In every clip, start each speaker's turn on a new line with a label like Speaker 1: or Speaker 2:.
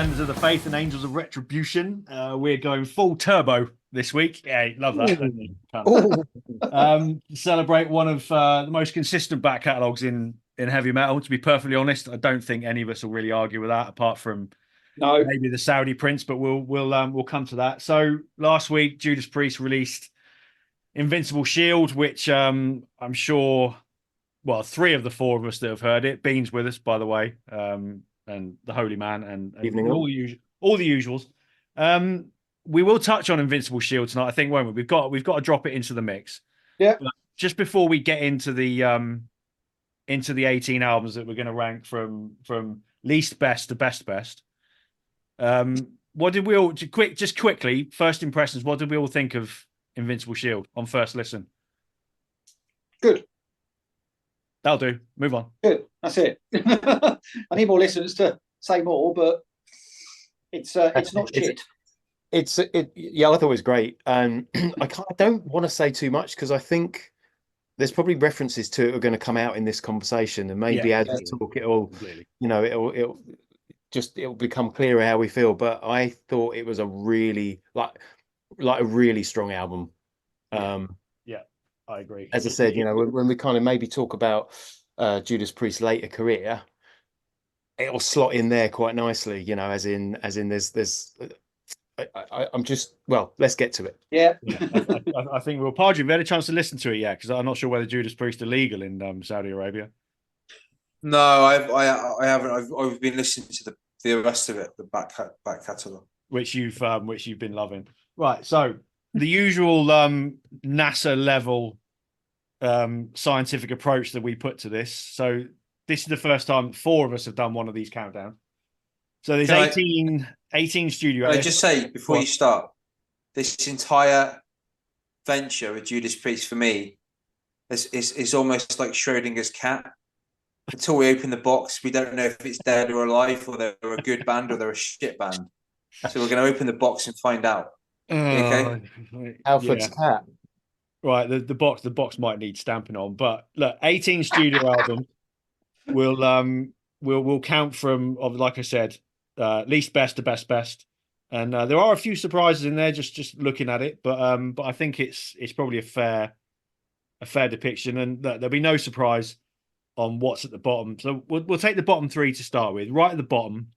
Speaker 1: Defenders of the Faith and Angels of Retribution. We're going full turbo this week. Yeah, love that. Celebrate one of the most consistent back catalogues in heavy metal. To be perfectly honest, I don't think any of us will really argue with that, apart from maybe the Saudi Prince. But we'll come to that. So last week, Judas Priest released Invincible Shield, which I'm sure, well, 3 of the 4 of us that have heard it. Bean's with us, by the way. And the Holy Man and all the usuals. We will touch on Invincible Shield tonight, I think, won't we? We've got to drop it into the mix.
Speaker 2: Yeah.
Speaker 1: But just before we get into the 18 albums that we're going to rank from least best to best, what did we all quickly first impressions? What did we all think of Invincible Shield on first listen?
Speaker 2: Good.
Speaker 1: That'll do. Move on.
Speaker 2: Good. That's it. I need more listeners to say more, but it's not shit.
Speaker 3: Yeah, I thought it was great. I don't want to say too much because I think there's probably references to it are going to come out in this conversation, and maybe as we talk, it'll become clearer how we feel. But I thought it was a really a really strong album.
Speaker 1: I agree.
Speaker 3: As I said, when we kind of maybe talk about Judas Priest's later career, it'll slot in there quite nicely. As in there's. I'm just let's get to it.
Speaker 2: Yeah.
Speaker 1: I think we'll pardon you. Have you had a chance to listen to it yet? Because I'm not sure whether Judas Priest are legal in Saudi Arabia.
Speaker 4: No, I haven't. I've been listening to the rest of it, the back catalogue,
Speaker 1: which you've been loving. Right. So the usual NASA level scientific approach that we put to this. So this is the first time 4 of us have done one of these countdowns. So there's 18 studio.
Speaker 4: Can I just say before you start, this entire venture with Judas Priest for me is almost like Schrodinger's cat. Until we open the box, we don't know if it's dead or alive, or they're a good band or they're a shit band. So we're going to open the box and find out. Okay.
Speaker 3: Alfred's cat.
Speaker 1: Right, the box might need stamping on, but look, 18 studio albums. We'll count from, like I said, least best to best, and there are a few surprises in there. Just looking at it, but I think it's probably a fair depiction, and there'll be no surprise on what's at the bottom. So we'll take the bottom 3 to start with. Right at the bottom,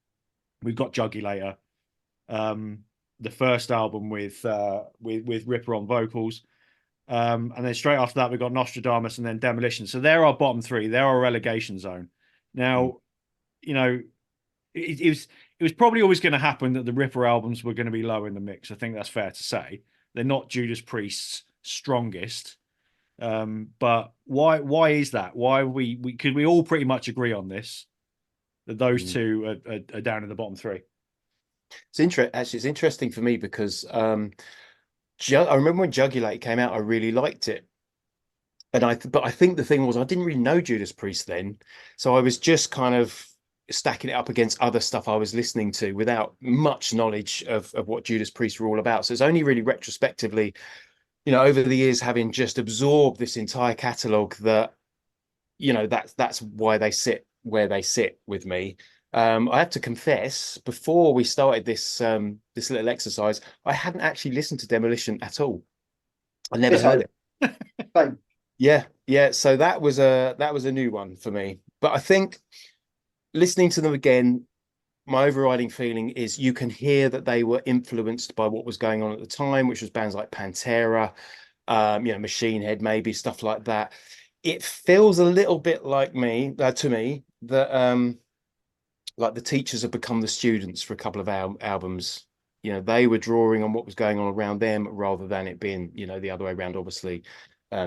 Speaker 1: we've got Jugulator, the first album with Ripper on vocals. And then straight after that, we've got Nostradamus and then Demolition. So they're our bottom 3. They're our relegation zone. Now, it was probably always going to happen that the Ripper albums were going to be low in the mix. I think that's fair to say. They're not Judas Priest's strongest. But why is that? Why could we all pretty much agree on this, that those 2 are down in the bottom 3?
Speaker 3: It's interesting for me because I remember when Jugulator came out, I really liked it. But I think the thing was I didn't really know Judas Priest then. So I was just kind of stacking it up against other stuff I was listening to without much knowledge of what Judas Priest were all about. So it's only really retrospectively, over the years, having just absorbed this entire catalogue that, that's why they sit where they sit with me. I have to confess, before we started this little exercise, I hadn't actually listened to Demolition at all. I never heard it.
Speaker 2: Same.
Speaker 3: Yeah. So that was a new one for me. But I think listening to them again, my overriding feeling is you can hear that they were influenced by what was going on at the time, which was bands like Pantera, Machine Head, maybe stuff like that. It feels a little bit like to me that like the teachers have become the students for a couple of albums. They were drawing on what was going on around them rather than it being, the other way around. Obviously,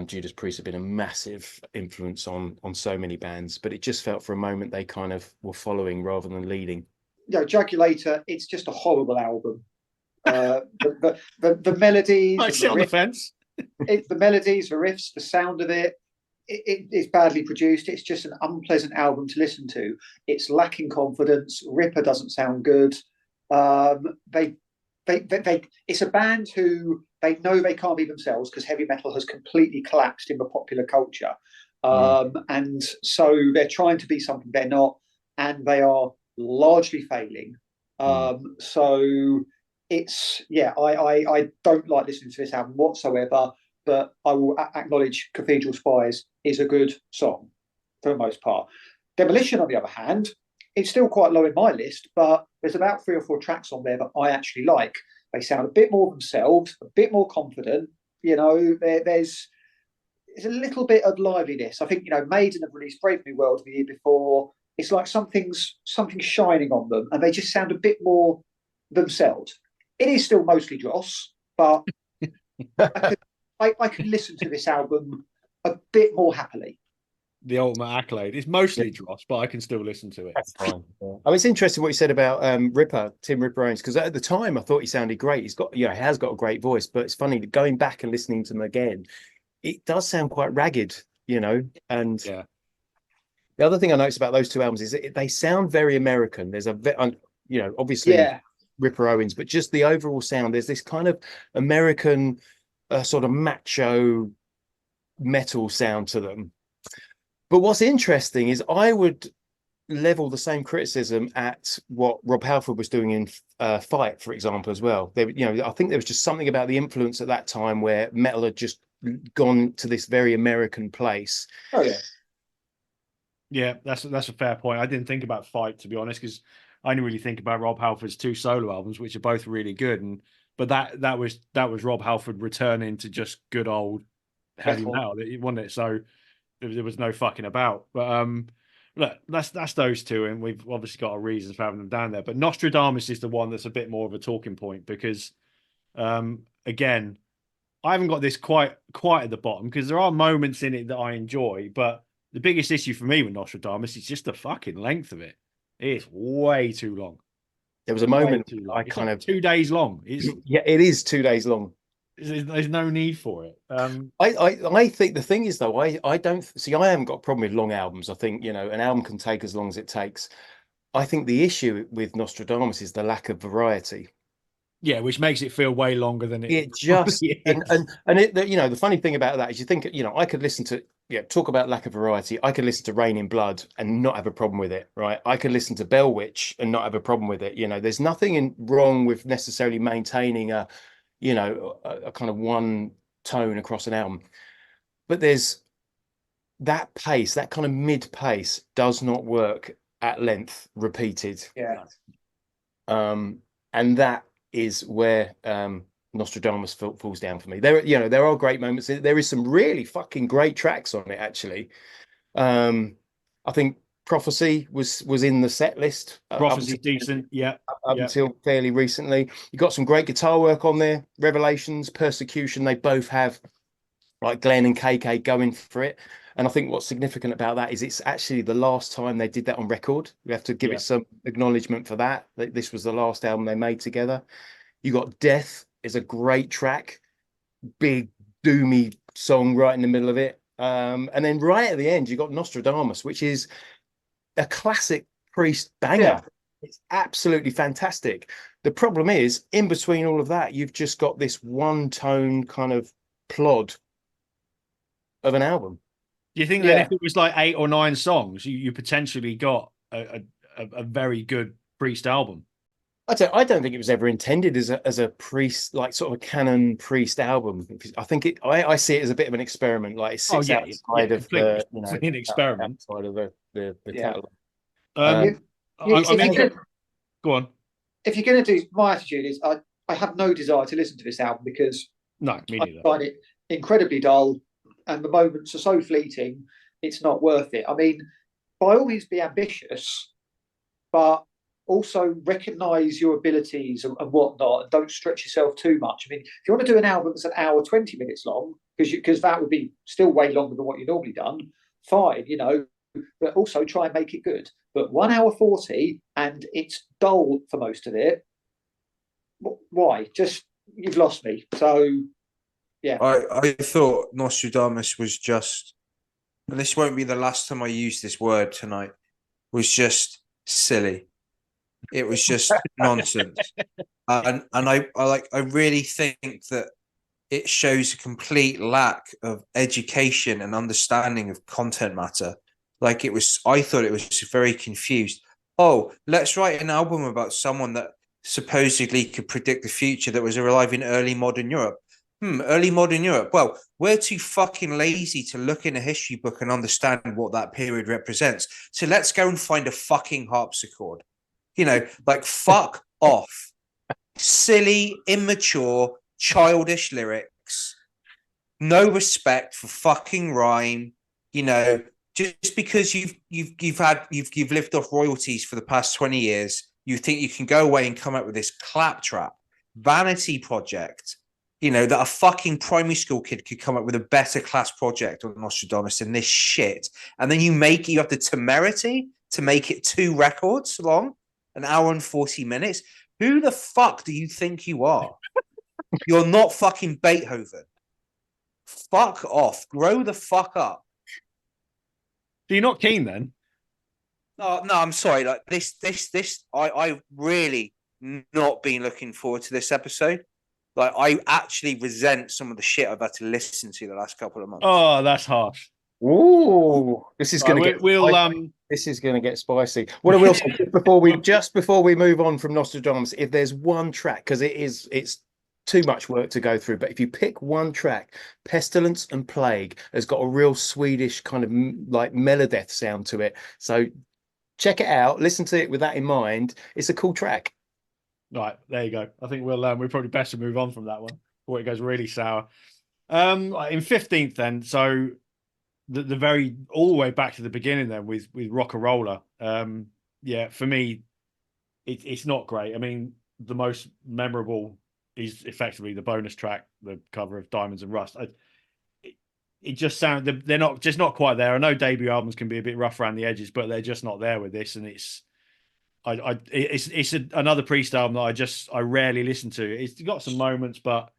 Speaker 3: Judas Priest have been a massive influence on so many bands, but it just felt for a moment they kind of were following rather than leading.
Speaker 2: Jugulator, it's just a horrible album. The melodies,
Speaker 1: I sit on the fence.
Speaker 2: The melodies, the riffs, the sound of it's badly produced. It's just an unpleasant album to listen to. It's lacking confidence. Ripper doesn't sound good. It's a band who they know they can't be themselves because heavy metal has completely collapsed in the popular culture. And so they're trying to be something they're not, and they are largely failing. So it's I don't like listening to this album whatsoever, but I will acknowledge Cathedral Spires is a good song for the most part. Demolition, on the other hand, it's still quite low in my list, but there's about 3 or 4 tracks on there that I actually like. They sound a bit more themselves, a bit more confident. There's a little bit of liveliness. I think Maiden have released Brave New World the year before. It's like something's shining on them, and they just sound a bit more themselves. It is still mostly dross, but I can listen to this album a bit more happily.
Speaker 1: The ultimate accolade. It's mostly dross, but I can still listen to it.
Speaker 3: That's fine. Yeah. Oh, it's interesting what you said about Tim Ripper Owens, because at the time I thought he sounded great. He's got, he has got a great voice, but it's funny going back and listening to him again, it does sound quite ragged, and
Speaker 1: yeah.
Speaker 3: The other thing I noticed about those 2 albums is that they sound very American. There's obviously Ripper Owens, but just the overall sound, there's this kind of American sort of macho metal sound to them. But what's interesting is I would level the same criticism at what Rob Halford was doing in Fight, for example, as well. I think there was just something about the influence at that time where metal had just gone to this very American place.
Speaker 2: Oh yeah.
Speaker 1: Yeah, that's a fair point. I didn't think about Fight, to be honest, because I only really think about Rob Halford's 2 solo albums, which are both really good. But that was Rob Halford returning to just good old heavy metal, wasn't it? So there was no fucking about. But look, that's those 2, and we've obviously got our reasons for having them down there. But Nostradamus is the one that's a bit more of a talking point because, again, I haven't got this quite at the bottom because there are moments in it that I enjoy, but the biggest issue for me with Nostradamus is just the fucking length of it. It's way too long.
Speaker 3: There was a moment I
Speaker 1: it's
Speaker 3: kind
Speaker 1: like
Speaker 3: of
Speaker 1: 2 days long.
Speaker 3: Yeah, it is 2 days long.
Speaker 1: There's no need for it.
Speaker 3: I think the thing is though, I don't see. I haven't got a problem with long albums. I think an album can take as long as it takes. I think the issue with Nostradamus is the lack of variety.
Speaker 1: Yeah, which makes it feel way longer than
Speaker 3: it just and it, the funny thing about that is you think I could listen to talk about lack of variety. I could listen to Rain in Blood and not have a problem with it, right? I could listen to Bell Witch and not have a problem with it. There's nothing wrong with necessarily maintaining a kind of one tone across an album, but there's that pace, that kind of mid pace does not work at length repeated. And that is where Nostradamus falls down for me. There are great moments. There is some really fucking great tracks on it, actually. I think Prophecy was in the set list.
Speaker 1: Prophecy's decent,
Speaker 3: until fairly recently. You got some great guitar work on there. Revelations, Persecution, they both have like Glenn and KK going for it. And I think what's significant about that is it's actually the last time they did that on record. We have to give it some acknowledgement for that. This was the last album they made together. You got Death is a great track, big doomy song right in the middle of it. And then right at the end, you got Nostradamus, which is a classic Priest banger. Yeah. It's absolutely fantastic. The problem is, in between all of that, you've just got this one tone kind of plod of an album.
Speaker 1: Do you think that if it was like 8 or 9 songs, you potentially got a very good Priest album?
Speaker 3: I don't think it was ever intended as a Priest, like sort of a canon Priest album. I think I see it as a bit of an experiment. Like it sits outside of the
Speaker 1: an experiment
Speaker 3: outside of the catalog.
Speaker 1: Go on.
Speaker 2: If you're going to do, my attitude is I have no desire to listen to this album because
Speaker 1: no, me neither.
Speaker 2: I find it incredibly dull, and the moments are so fleeting. It's not worth it. I mean, by all means, be ambitious, but also recognise your abilities and whatnot, and don't stretch yourself too much. I mean, if you want to do an album that's an hour 20 minutes long, because that would be still way longer than what you've normally done, fine, but also try and make it good. But 1 hour 40 and it's dull for most of it. Why? Just you've lost me. So yeah,
Speaker 4: I thought Nostradamus was just, and this won't be the last time I use this word tonight, was just silly. It was just nonsense. And I really think that it shows a complete lack of education and understanding of content matter. I thought it was very confused. Oh, let's write an album about someone that supposedly could predict the future that was alive in early modern Europe. Early modern Europe. Well, we're too fucking lazy to look in a history book and understand what that period represents. So let's go and find a fucking harpsichord. Like, fuck off. Silly, immature, childish lyrics. No respect for fucking rhyme. Just because you've lived off royalties for the past 20 years, you think you can go away and come up with this claptrap vanity project, that a fucking primary school kid could come up with a better class project on Nostradamus than this shit. And then you have the temerity to make it 2 records long, an hour and 40 minutes. Who the fuck do you think you are? You're not fucking Beethoven. Fuck off. Grow the fuck up.
Speaker 1: So you're not keen then?
Speaker 4: No, I'm sorry. Like I really not been looking forward to this episode. Like, I actually resent some of the shit I've had to listen to the last couple of months.
Speaker 1: Oh, that's harsh.
Speaker 3: Ooh, this is going to get
Speaker 1: spicy.
Speaker 3: This is going to get spicy. What I will say just before we move on from Nostradamus, if there's one track, because it's too much work to go through, but if you pick one track, Pestilence and Plague has got a real Swedish kind of like Melodeath sound to it. So check it out, listen to it with that in mind. It's a cool track.
Speaker 1: Right, there you go. I think we're probably best to move on from that one before it goes really sour. In 15th then, so the very all the way back to the beginning then with Rock-a-Roller. Yeah, for me, it's not great. I mean, the most memorable is effectively the bonus track, the cover of Diamonds and Rust. It just sounds they're not quite there. I know debut albums can be a bit rough around the edges, but they're just not there with this, and it's another Priest album that I rarely listen to. It's got some moments, but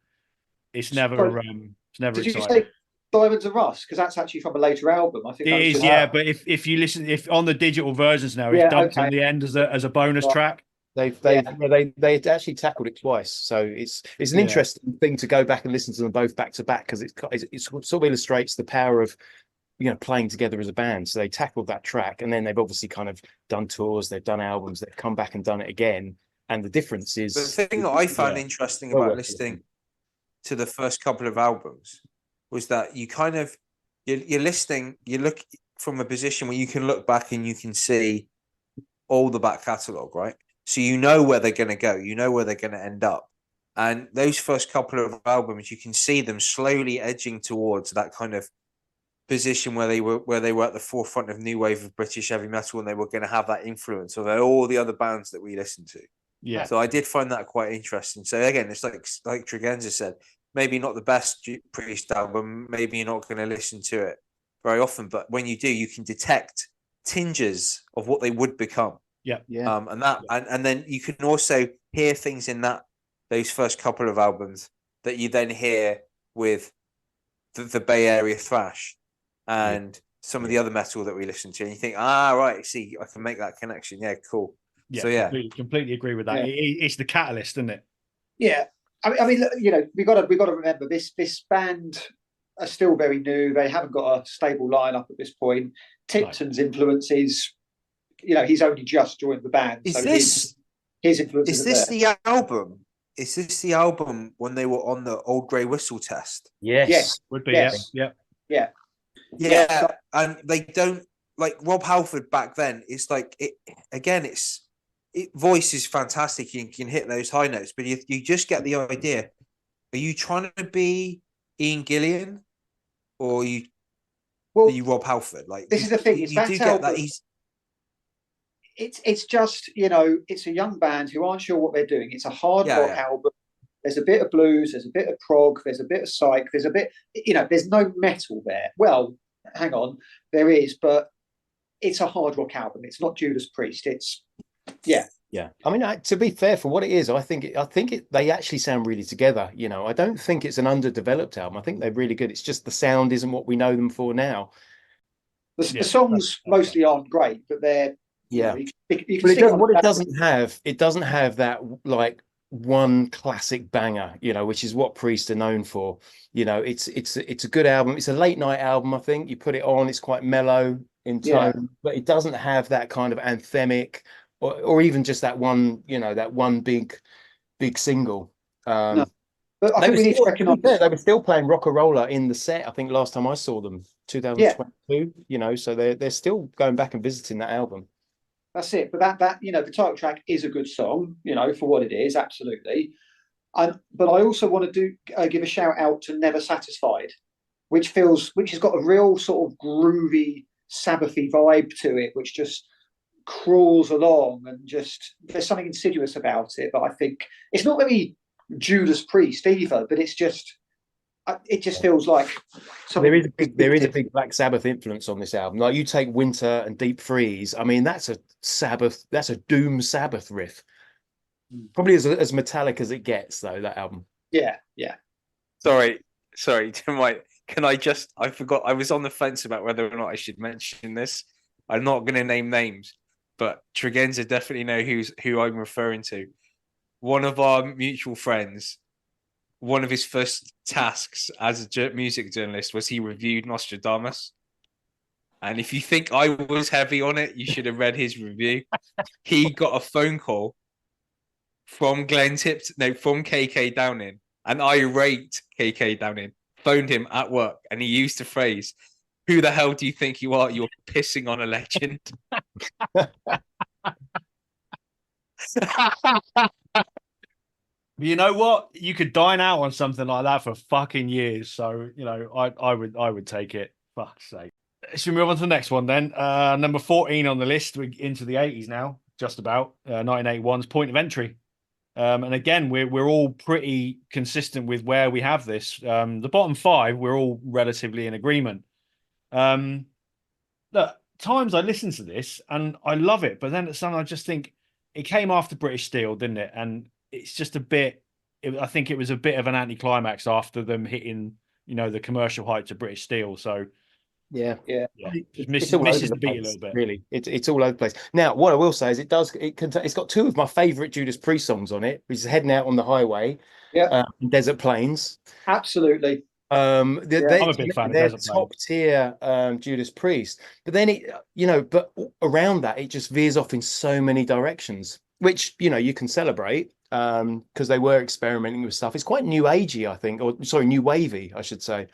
Speaker 1: it's never
Speaker 2: Did
Speaker 1: exciting.
Speaker 2: you say Diamonds and Rust? Because that's actually from a later album. I think
Speaker 1: it is, yeah. But if you listen, if on the digital versions now, it's dumped on the end as a bonus track.
Speaker 3: They actually tackled it twice, so it's an interesting thing to go back and listen to them both back to back, because it sort of illustrates the power of playing together as a band. So they tackled that track, and then they've obviously kind of done tours, they've done albums, they've come back and done it again. And the difference is
Speaker 4: the thing that I found interesting about listening to the first couple of albums was that you kind of you're listening, you look from a position where you can look back and you can see all the back catalogue, right? So you know where they're going to go, you know where they're going to end up. And those first couple of albums, you can see them slowly edging towards that kind of position where they were at the forefront of new wave of British heavy metal, and they were going to have that influence of all the other bands that we listened to.
Speaker 1: Yeah.
Speaker 4: So I did find that quite interesting. So again, it's like Tregenza said, maybe not the best Priest album, maybe you're not going to listen to it very often, but when you do, you can detect tinges of what they would become.
Speaker 1: Yeah.
Speaker 4: And then you can also hear things in those first couple of albums that you then hear with the Bay Area thrash and some of the other metal that we listen to, and you think, right, see, I can make that connection. Yeah, cool.
Speaker 1: Yeah,
Speaker 4: so
Speaker 1: completely agree with that. It's the catalyst, isn't it?
Speaker 2: Yeah, I mean, we got to remember this band are still very new. They haven't got a stable lineup at this point. Tipton's influences, he's only just joined the band. His influences.
Speaker 4: Is this the album? Is this the album when they were on the Old Grey Whistle test?
Speaker 2: Yes,
Speaker 1: would be.
Speaker 2: Yes.
Speaker 1: Yeah.
Speaker 4: And they don't like Rob Halford back then. It's like voice is fantastic. You can hit those high notes, but you just get the idea. Are you trying to be Ian Gillan, or are you Rob Halford? Like,
Speaker 2: this is the thing.
Speaker 4: You do get that.
Speaker 2: It's just it's a young band who aren't sure what they're doing. It's a hard rock album. There's a bit of blues, there's a bit of prog, there's a bit of psych, there's a bit, there's no metal there. Well, hang on, there is, but it's a hard rock album. It's not Judas Priest. It's Yeah.
Speaker 3: I mean, to be fair, for what it is, I think they actually sound really together. I don't think it's an underdeveloped album. I think they're really good. It's just the sound isn't what we know them for now.
Speaker 2: The songs mostly aren't great, but they're you can see
Speaker 3: what it doesn't have that like one classic banger, which is what Priest are known for. It's a good album. It's a late night album. I think you put it on, it's quite mellow in tone, but it doesn't have that kind of anthemic or even just that one, that one big single.
Speaker 2: No, but I
Speaker 3: They
Speaker 2: think
Speaker 3: were
Speaker 2: we need to
Speaker 3: still, to be
Speaker 2: recognise.
Speaker 3: fair, they were still playing Rock-a-Roller in the set. I think last time I saw them,
Speaker 2: Yeah,
Speaker 3: 2022. So they're still going back and visiting that album.
Speaker 2: that's it. But that the title track is a good song, for what it is, absolutely. But I also want to give a shout out to Never Satisfied, which has got a real sort of groovy, Sabbathy vibe to it, which just crawls along, and just there's something insidious about it. But I think it's not very Judas Priest either, but it just feels like something.
Speaker 3: There is a big Black Sabbath influence on this album. Like you take Winter and Deep Freeze. I mean, that's a Doom Sabbath riff. Probably as metallic as it gets, though, that album.
Speaker 2: Yeah.
Speaker 4: Sorry, I forgot, I was on the fence about whether or not I should mention this. I'm not going to name names, but Tregenza definitely know who I'm referring to. One of our mutual friends, one of his first tasks as a music journalist was he reviewed Nostradamus. And if you think I was heavy on it, you should have read his review. He got a phone call from from KK Downing, an irate KK Downing, phoned him at work, and he used the phrase, "Who the hell do you think you are? You're pissing on a legend."
Speaker 1: You know what? You could dine out on something like that for fucking years. So, I would take it. Fuck's sake. Should we move on to the next one then? Number 14 on the list. We're into the 80s now, just about. 1981's Point of Entry. And again, we're all pretty consistent with where we have this. The bottom 5, we're all relatively in agreement. Look, times I listen to this and I love it, but then at some I just think it came after British Steel, didn't it? And it's just I think it was a bit of an anticlimax after them hitting, the commercial heights of British Steel. So
Speaker 2: yeah.
Speaker 1: Just misses the beat a little bit.
Speaker 3: Really, it's all over the place. Now, what I will say is it's got 2 of my favorite Judas Priest songs on it, which is Heading Out on the Highway, Desert Plains.
Speaker 2: Absolutely.
Speaker 1: I'm a big fan of
Speaker 3: they're
Speaker 1: Desert
Speaker 3: top tier Judas Priest, but then but around that it just veers off in so many directions, which you can celebrate because they were experimenting with stuff. It's quite new agey, I think, or sorry, new wavy, I should say.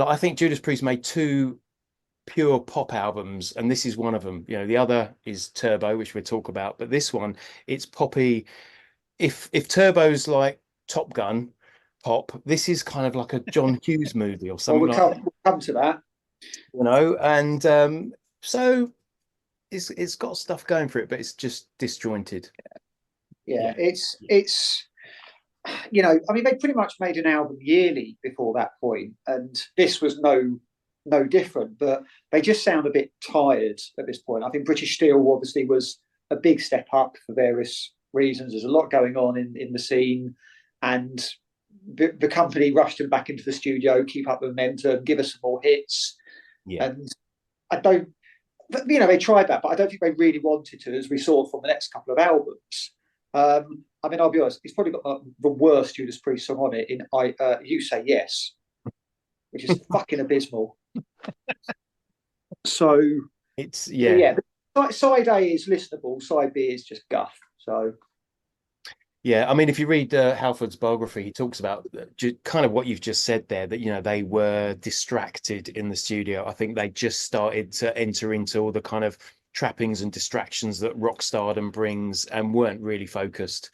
Speaker 3: I think Judas Priest made 2 pure pop albums, and this is one of them. The other is Turbo, which we'll talk about, but this one, it's poppy. If Turbo's like Top Gun pop, this is kind of like a John Hughes movie or something.
Speaker 2: We'll come to that.
Speaker 3: And so it's got stuff going for it, but it's just disjointed.
Speaker 2: Yeah. It's I mean, they pretty much made an album yearly before that point, and this was no different. But they just sound a bit tired at this point. I think British Steel obviously was a big step up for various reasons. There's a lot going on in the scene, and the company rushed them back into the studio, keep up the momentum, give us some more hits.
Speaker 3: Yeah.
Speaker 2: And I don't, they tried that, but I don't think they really wanted to, as we saw from the next couple of albums. I mean, I'll be honest, it's probably got the worst Judas Priest song on it in You Say Yes, which is fucking abysmal. So
Speaker 3: it's
Speaker 2: side A is listenable, side B is just guff. So
Speaker 3: yeah, I mean, if you read Halford's biography, he talks about kind of what you've just said there, that they were distracted in the studio. I think they just started to enter into all the kind of trappings and distractions that rock stardom brings, and weren't really focused.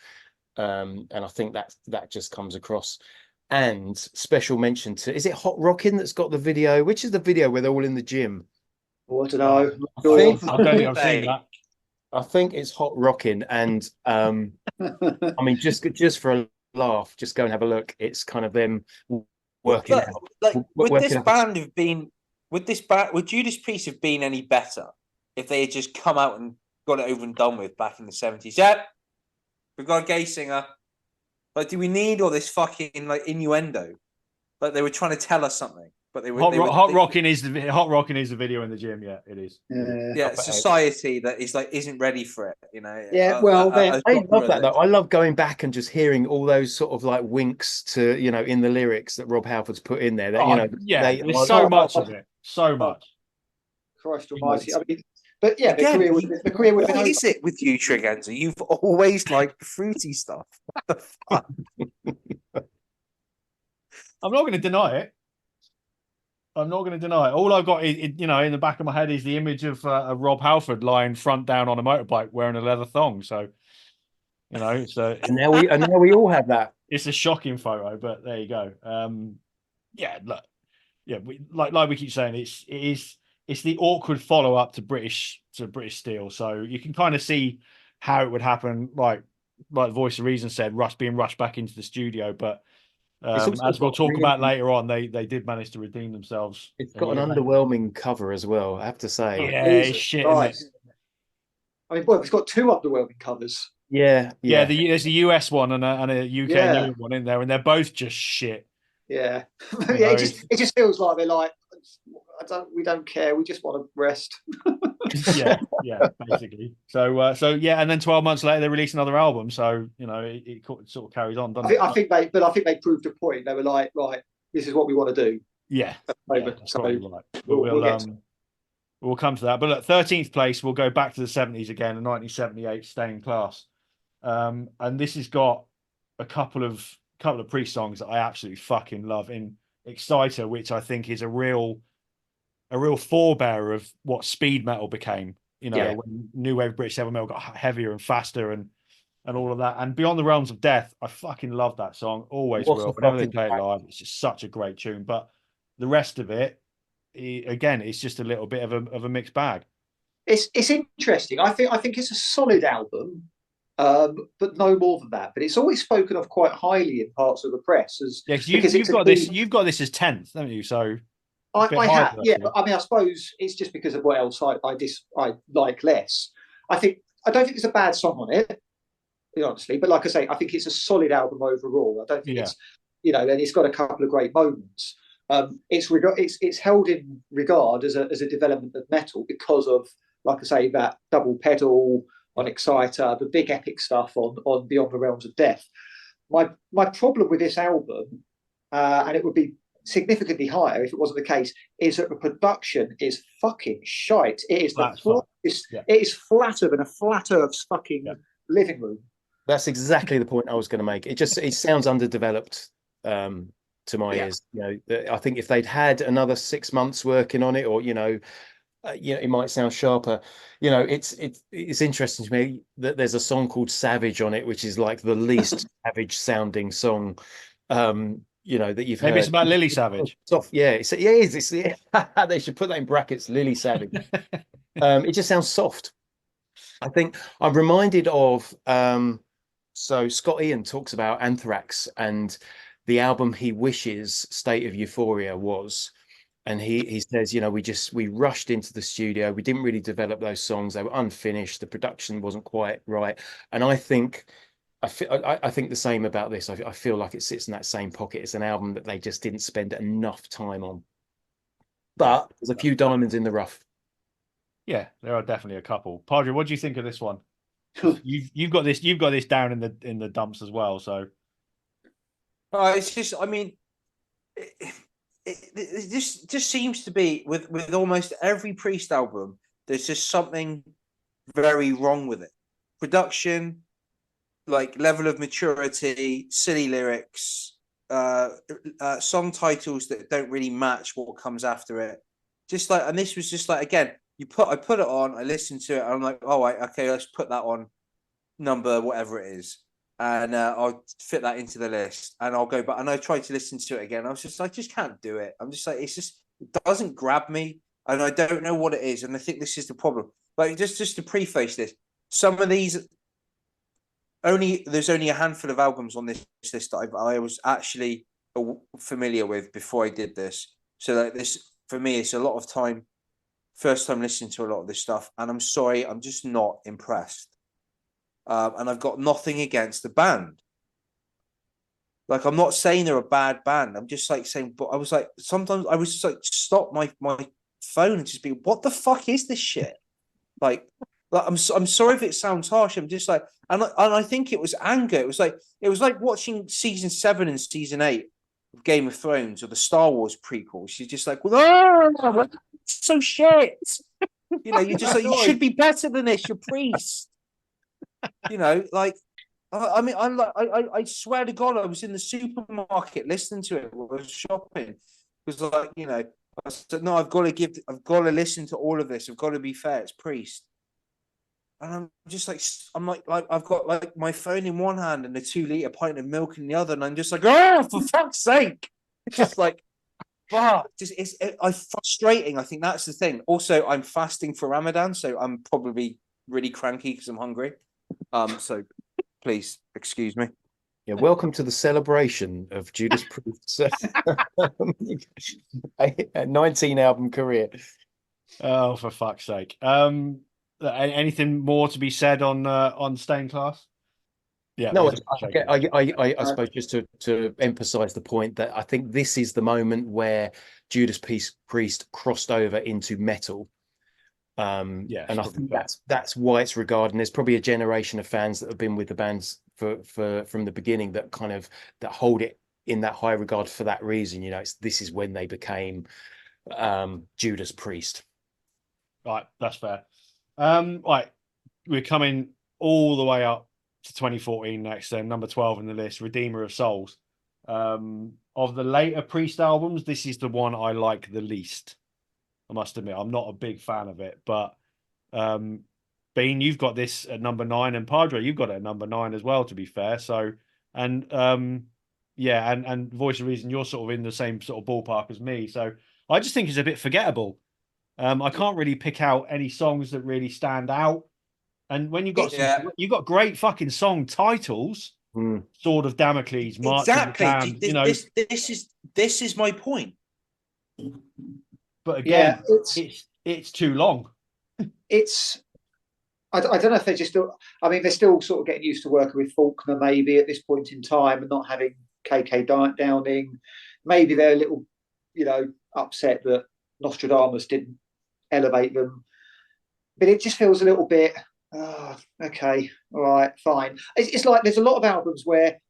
Speaker 3: And I think that just comes across. And special mention to, is it Hot Rockin' that's got the video? Which is the video where they're all in the gym?
Speaker 2: I don't know.
Speaker 1: I don't think I've seen that.
Speaker 3: I think it's Hot Rockin', and I mean, just for a laugh, just go and have a look. It's kind of them working out.
Speaker 4: Would Judas Priest have been any better if they had just come out and got it over and done with back in the 70s? Yep, we've got a gay singer. Like, do we need all this fucking innuendo? Like, they were trying to tell us something, but they were
Speaker 1: Hot Rockin' is the video in the gym. Yeah, it is.
Speaker 2: Yeah,
Speaker 4: society that isn't ready for it.
Speaker 2: Yeah, well,
Speaker 3: I love that though. I love going back and just hearing all those sort of like winks to in the lyrics that Rob Halford's put in there. That
Speaker 1: there's so much of it. So much.
Speaker 2: Christ Almighty! I mean, But yeah,
Speaker 4: Again,
Speaker 2: the career would have been
Speaker 4: what
Speaker 2: over.
Speaker 4: is it with you, Tregenza? You've always liked fruity stuff. What the fuck?
Speaker 1: I'm not going to deny it. I'm not going to deny it. All I've got, in the back of my head is the image of Rob Halford lying front down on a motorbike wearing a leather thong. So, so
Speaker 3: And now we all have that.
Speaker 1: it's a shocking photo, but there you go. Yeah, look, yeah, like we keep saying, it's the awkward follow up to British Steel. So you can kind of see how it would happen, like Voice of Reason said, being rushed back into the studio, but.
Speaker 3: It's also
Speaker 1: As we'll
Speaker 3: got
Speaker 1: talk
Speaker 3: really-
Speaker 1: about later on, they did manage to redeem themselves.
Speaker 3: It's got an underwhelming cover as well, I have to say.
Speaker 1: Yeah, it's shit, isn't it?
Speaker 2: I mean, boy, it's got two underwhelming covers.
Speaker 3: Yeah.
Speaker 1: There's a US one and a UK and Europe one in there, and they're both just shit.
Speaker 2: Yeah, yeah. It just feels like they're like, we don't care. We just want to rest.
Speaker 1: yeah, basically. So and then 12 months later they released another album. So it sort of carries on, doesn't it?
Speaker 2: I think they proved a point. They were like, right, this is what we want to do.
Speaker 1: Yeah,
Speaker 2: that's
Speaker 1: probably right. We'll come to that. But look, 13th place, we'll go back to the 70s again, in 1978, Staying Class. And this has got a couple of Priest songs that I absolutely fucking love. In Exciter, which I think is a real forebearer of what speed metal became. When new wave British heavy metal got heavier and faster and all of that. And Beyond the Realms of Death, I fucking love that song. Always will. Whenever they play it live, it's just such a great tune. But the rest of it, again, it's just a little bit of a mixed bag.
Speaker 2: It's interesting. I think it's a solid album, but no more than that. But it's always spoken of quite highly in parts of the press as
Speaker 1: you've got this as 10th, haven't you? So
Speaker 2: I have, yeah. But I mean, I suppose it's just because of what else I like less. I don't think there's a bad song on it, honestly. But like I say, I think it's a solid album overall. I don't think it's, and it's got a couple of great moments. It's held in regard as a development of metal because of, like I say, that double pedal on Exciter, the big epic stuff on Beyond the Realms of Death. My problem with this album, and it would be significantly higher if it wasn't the case, is that the production is fucking shite. It is it is flatter than a flat Earth's fucking living room.
Speaker 3: That's exactly the point I was going to make. It sounds underdeveloped to my ears. I think if they'd had another 6 months working on it, or it might sound sharper. It's interesting to me that there's a song called Savage on it, which is like the least savage sounding song that you've heard.
Speaker 1: Maybe it's about Lily Savage.
Speaker 3: They should put that in brackets, Lily Savage. It just sounds soft. I think I'm reminded of so Scott Ian talks about Anthrax and the album he wishes State of Euphoria was. And he says, we rushed into the studio. We didn't really develop those songs. They were unfinished. The production wasn't quite right. And I think the same about this. I feel like it sits in that same pocket. It's an album that they just didn't spend enough time on. But there's a few diamonds in the rough.
Speaker 1: Yeah, there are definitely a couple. Padre, what do you think of this one? You've got this down in the dumps as well. So,
Speaker 4: it's just, I mean, it just seems to be with almost every Priest album. There's just something very wrong with it. Production, like level of maturity, silly lyrics, song titles that don't really match what comes after it. Just like, and this was just like, again, I put it on, I listened to it, and I'm like, oh, okay, let's put that on number whatever it is, and I'll fit that into the list, and I'll go back, and I tried to listen to it again. I just can't do it. I'm just like, it doesn't grab me, and I don't know what it is, and I think this is the problem. Like, just to preface this, some of these, there's only a handful of albums on this list that I was actually familiar with before I did this. So like this, for me, it's a lot of time, first time listening to a lot of this stuff, and I'm sorry, I'm just not impressed. And I've got nothing against the band. Like, I'm not saying they're a bad band. I'm just like saying, but I was like, sometimes I was just like, stop my phone and just be, what the fuck is this shit? Like I'm sorry if it sounds harsh. I'm just like, and I think it was anger. It was like watching season 7 and season 8 of Game of Thrones or the Star Wars prequels. She's just like, well, it's so shit. You know, you're just like, you should be better than this. You're Priest. You know, like, I mean, I'm like, I swear to God, I was in the supermarket listening to it while I was shopping. Because, like, you know, I said, no, I've got to listen to all of this. I've got to be fair. It's Priest. And I'm just like, I've got like my phone in one hand and a 2 liter pint of milk in the other. And I'm just like, oh, for fuck's sake. It's just like, fuck. It's frustrating. I think that's the thing. Also, I'm fasting for Ramadan. So I'm probably really cranky because I'm hungry. So please excuse me.
Speaker 3: Yeah, welcome to the celebration of Judas Priest's 19 album career.
Speaker 1: Oh, for fuck's sake. Anything more to be said on Stained Class? Yeah.
Speaker 3: No, I suppose just to emphasize the point that I think this is the moment where Judas Priest crossed over into metal.
Speaker 1: Yeah,
Speaker 3: and I think that's why it's regarded. And there's probably a generation of fans that have been with the bands for from the beginning that kind of that hold it in that high regard for that reason. You know, this is when they became Judas Priest.
Speaker 1: Right, that's fair. Right, we're coming all the way up to 2014 next. Then number 12 in the list, Redeemer of Souls. Of the later Priest albums, this is the one I like the least. I must admit, I'm not a big fan of it, but Bean, you've got this at number 9, and Padre, you've got it at number 9 as well, to be fair. So, and yeah, and Voice of Reason, you're sort of in the same sort of ballpark as me. So I just think it's a bit forgettable. I can't really pick out any songs that really stand out. And when you've got you've got great fucking song titles, Sword of Damocles, March of the Damned, you know.
Speaker 4: This is my point.
Speaker 1: But again, it's too long.
Speaker 2: I don't know if they're just. I mean, they're still sort of getting used to working with Faulkner, maybe at this point in time, and not having KK Downing. Maybe they're a little, you know, upset that Nostradamus didn't elevate them. But it just feels a little bit. Oh, okay, all right, fine. It's like there's a lot of albums where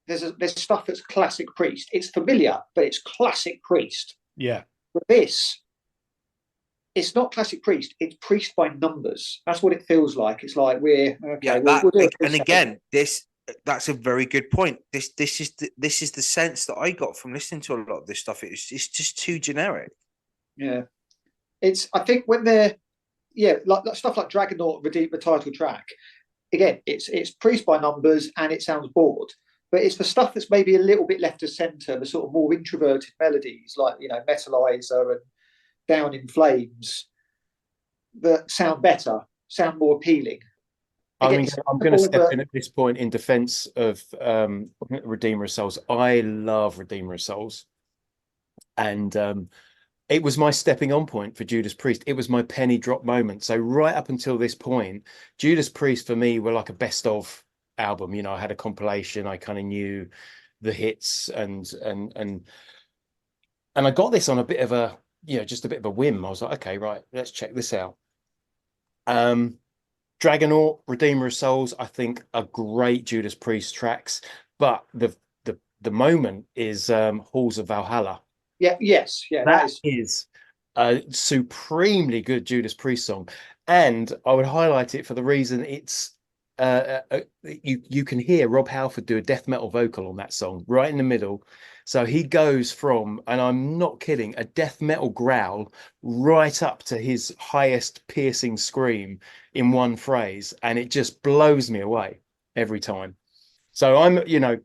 Speaker 2: there's stuff that's classic Priest. It's familiar, but it's classic Priest.
Speaker 1: Yeah.
Speaker 2: But this, it's not classic Priest. It's Priest by numbers. That's what it feels like. It's like we're okay.
Speaker 4: Yeah, and again, that's a very good point. This is the sense that I got from listening to a lot of this stuff. It's just too generic.
Speaker 2: Yeah, I think when they're like stuff like Dragonaut, the title track. Again, it's Priest by numbers, and it sounds bored. But it's the stuff that's maybe a little bit left of centre, the sort of more introverted melodies, like, you know, Metalizer and Down in Flames, that sound better, sound more appealing.
Speaker 3: I'm going to step in at this point in defence of Redeemer of Souls. I love Redeemer of Souls, and it was my stepping on point for Judas Priest. It was my penny drop moment. So right up until this point, Judas Priest for me were like a best of album. You know, I had a compilation. I kind of knew the hits, and I got this on a bit of a, you know, just a bit of a whim. I was like, okay, right, let's check this out. Dragonaut, Redeemer of Souls, I think are great Judas Priest tracks, but the moment is Halls of Valhalla.
Speaker 2: Yeah, that
Speaker 3: is a supremely good Judas Priest song, and I would highlight it for the reason it's you can hear Rob Halford do a death metal vocal on that song right in the middle. So he goes from, and I'm not kidding, a death metal growl right up to his highest piercing scream in one phrase, and it just blows me away every time. So I'm, you know,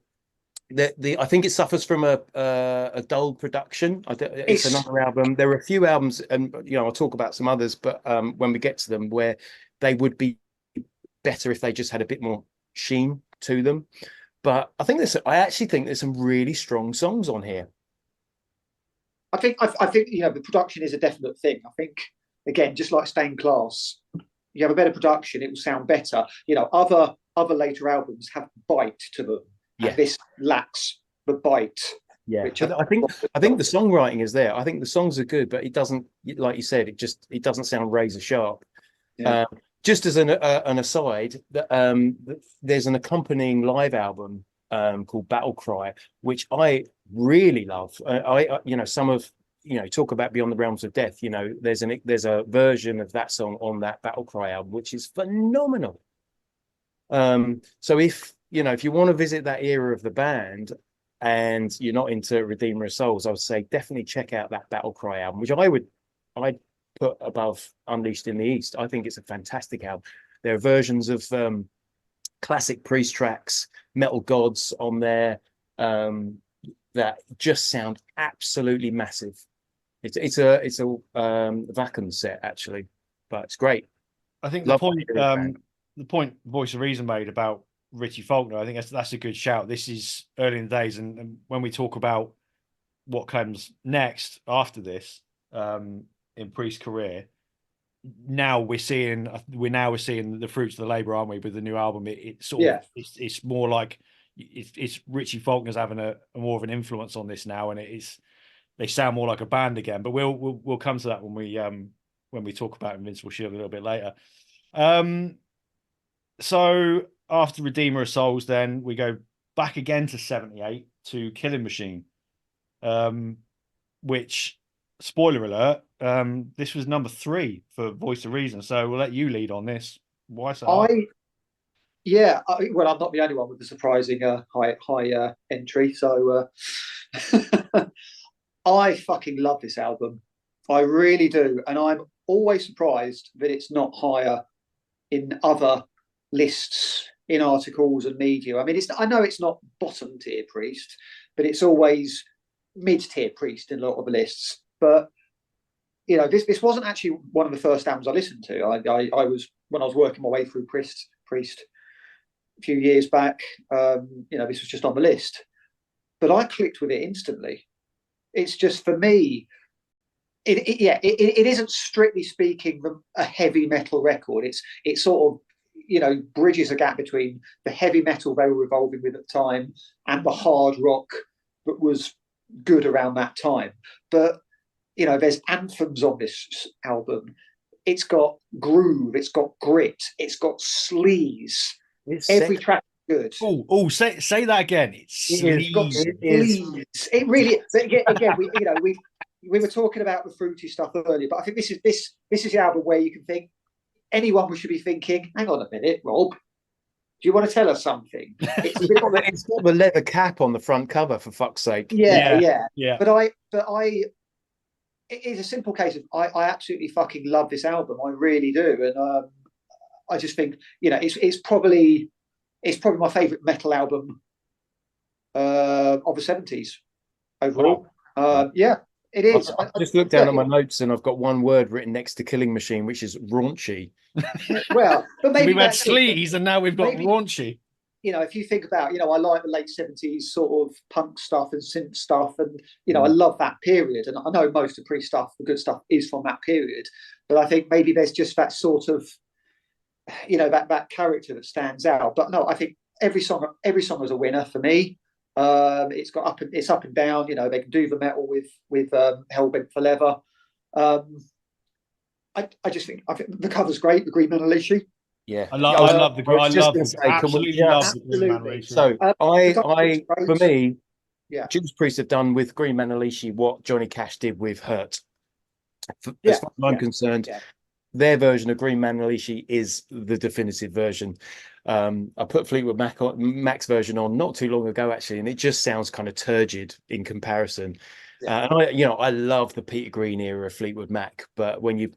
Speaker 3: I think it suffers from a dull production. It's another album. There are a few albums, and you know, I'll talk about some others, but when we get to them, where they would be better if they just had a bit more sheen to them. But I actually think there's some really strong songs on here.
Speaker 2: I think you know, the production is a definite thing. I think, again, just like Stained Class, you have a better production, it will sound better. You know, other later albums have bite to them.
Speaker 3: Yeah.
Speaker 2: And this lacks the bite.
Speaker 3: Yeah, I think the songwriting is there. I think the songs are good, but it doesn't, like you said, it doesn't sound razor sharp.
Speaker 2: Yeah.
Speaker 3: Just as an aside, there's an accompanying live album called Battle Cry, which I really love. You know, some of talk about Beyond the Realms of Death. There's a version of that song on that Battle Cry album, which is phenomenal. So if you want to visit that era of the band and you're not into Redeemer of Souls, I would say definitely check out that Battle Cry album, which I'd put above Unleashed in the East. I think it's a fantastic album. There are versions of classic Priest tracks, Metal Gods on there, that just sound absolutely massive. It's a Vacuum set actually, but it's great.
Speaker 1: I think
Speaker 3: Love
Speaker 1: the point Voice of Reason made about Richie Faulkner, I think that's a good shout. This is early in the days, and when we talk about what comes next after this in Priest's career, now we're seeing the fruits of the labor, aren't we? With the new album, it's more like it's Richie Faulkner's having a more of an influence on this now, and they sound more like a band again. But we'll come to that when we talk about Invincible Shield a little bit later. So after Redeemer of Souls, then we go back again to 78 to Killing Machine, which, spoiler alert, this was number 3 for Voice of Reason. So we'll let you lead on this. Why so high?
Speaker 2: Well, I'm not the only one with the surprising high entry. So I fucking love this album. I really do, and I'm always surprised that it's not higher in other lists, in articles and media. I mean, I know it's not bottom tier Priest, but it's always mid tier Priest in a lot of the lists. But this wasn't actually one of the first albums I listened to. I was, when I was working my way through Priest a few years back. This was just on the list, but I clicked with it instantly. It's just, for me, it isn't strictly speaking a heavy metal record. It's sort of bridges a gap between the heavy metal they were revolving with at the time and the hard rock that was good around that time. But there's anthems on this album. It's got groove, it's got grit, it's got sleaze. Every track is good.
Speaker 1: Oh, say that again. It's sleaze.
Speaker 2: It really is. Again, we were talking about the fruity stuff earlier, but I think this is the album where you can think, anyone should be thinking, hang on a minute, Rob, do you want to tell us something?
Speaker 3: It's got the leather cap on the front cover, for fuck's sake.
Speaker 2: Yeah. But it's a simple case of I absolutely fucking love this album. I really do, and I just think it's probably my favourite metal album of the 70s overall.
Speaker 3: Wow.
Speaker 2: It is.
Speaker 3: I just looked down at my notes and I've got one word written next to Killing Machine, which is raunchy.
Speaker 2: Well, but maybe
Speaker 1: we've had sleaze and now we've got raunchy.
Speaker 2: If you think about, I like the late 70s sort of punk stuff and synth stuff, and I love that period. And I know most of Priest stuff, the good stuff, is from that period. But I think maybe there's just that sort of, that character that stands out. But no, I think every song is a winner for me. It's up and down. They can do the metal with Hellbent for Leather. I think the cover's great. The Green Man Alicia.
Speaker 3: Yeah,
Speaker 1: I love the Green Man Alicia.
Speaker 3: So for me, Judas Priest have done with Green Man Alicia what Johnny Cash did with Hurt. As far as I'm concerned, their version of Green Man Alicia is the definitive version. I put Fleetwood Mac's version on not too long ago, actually, and it just sounds kind of turgid in comparison. And I love the Peter Green era of Fleetwood Mac, but when you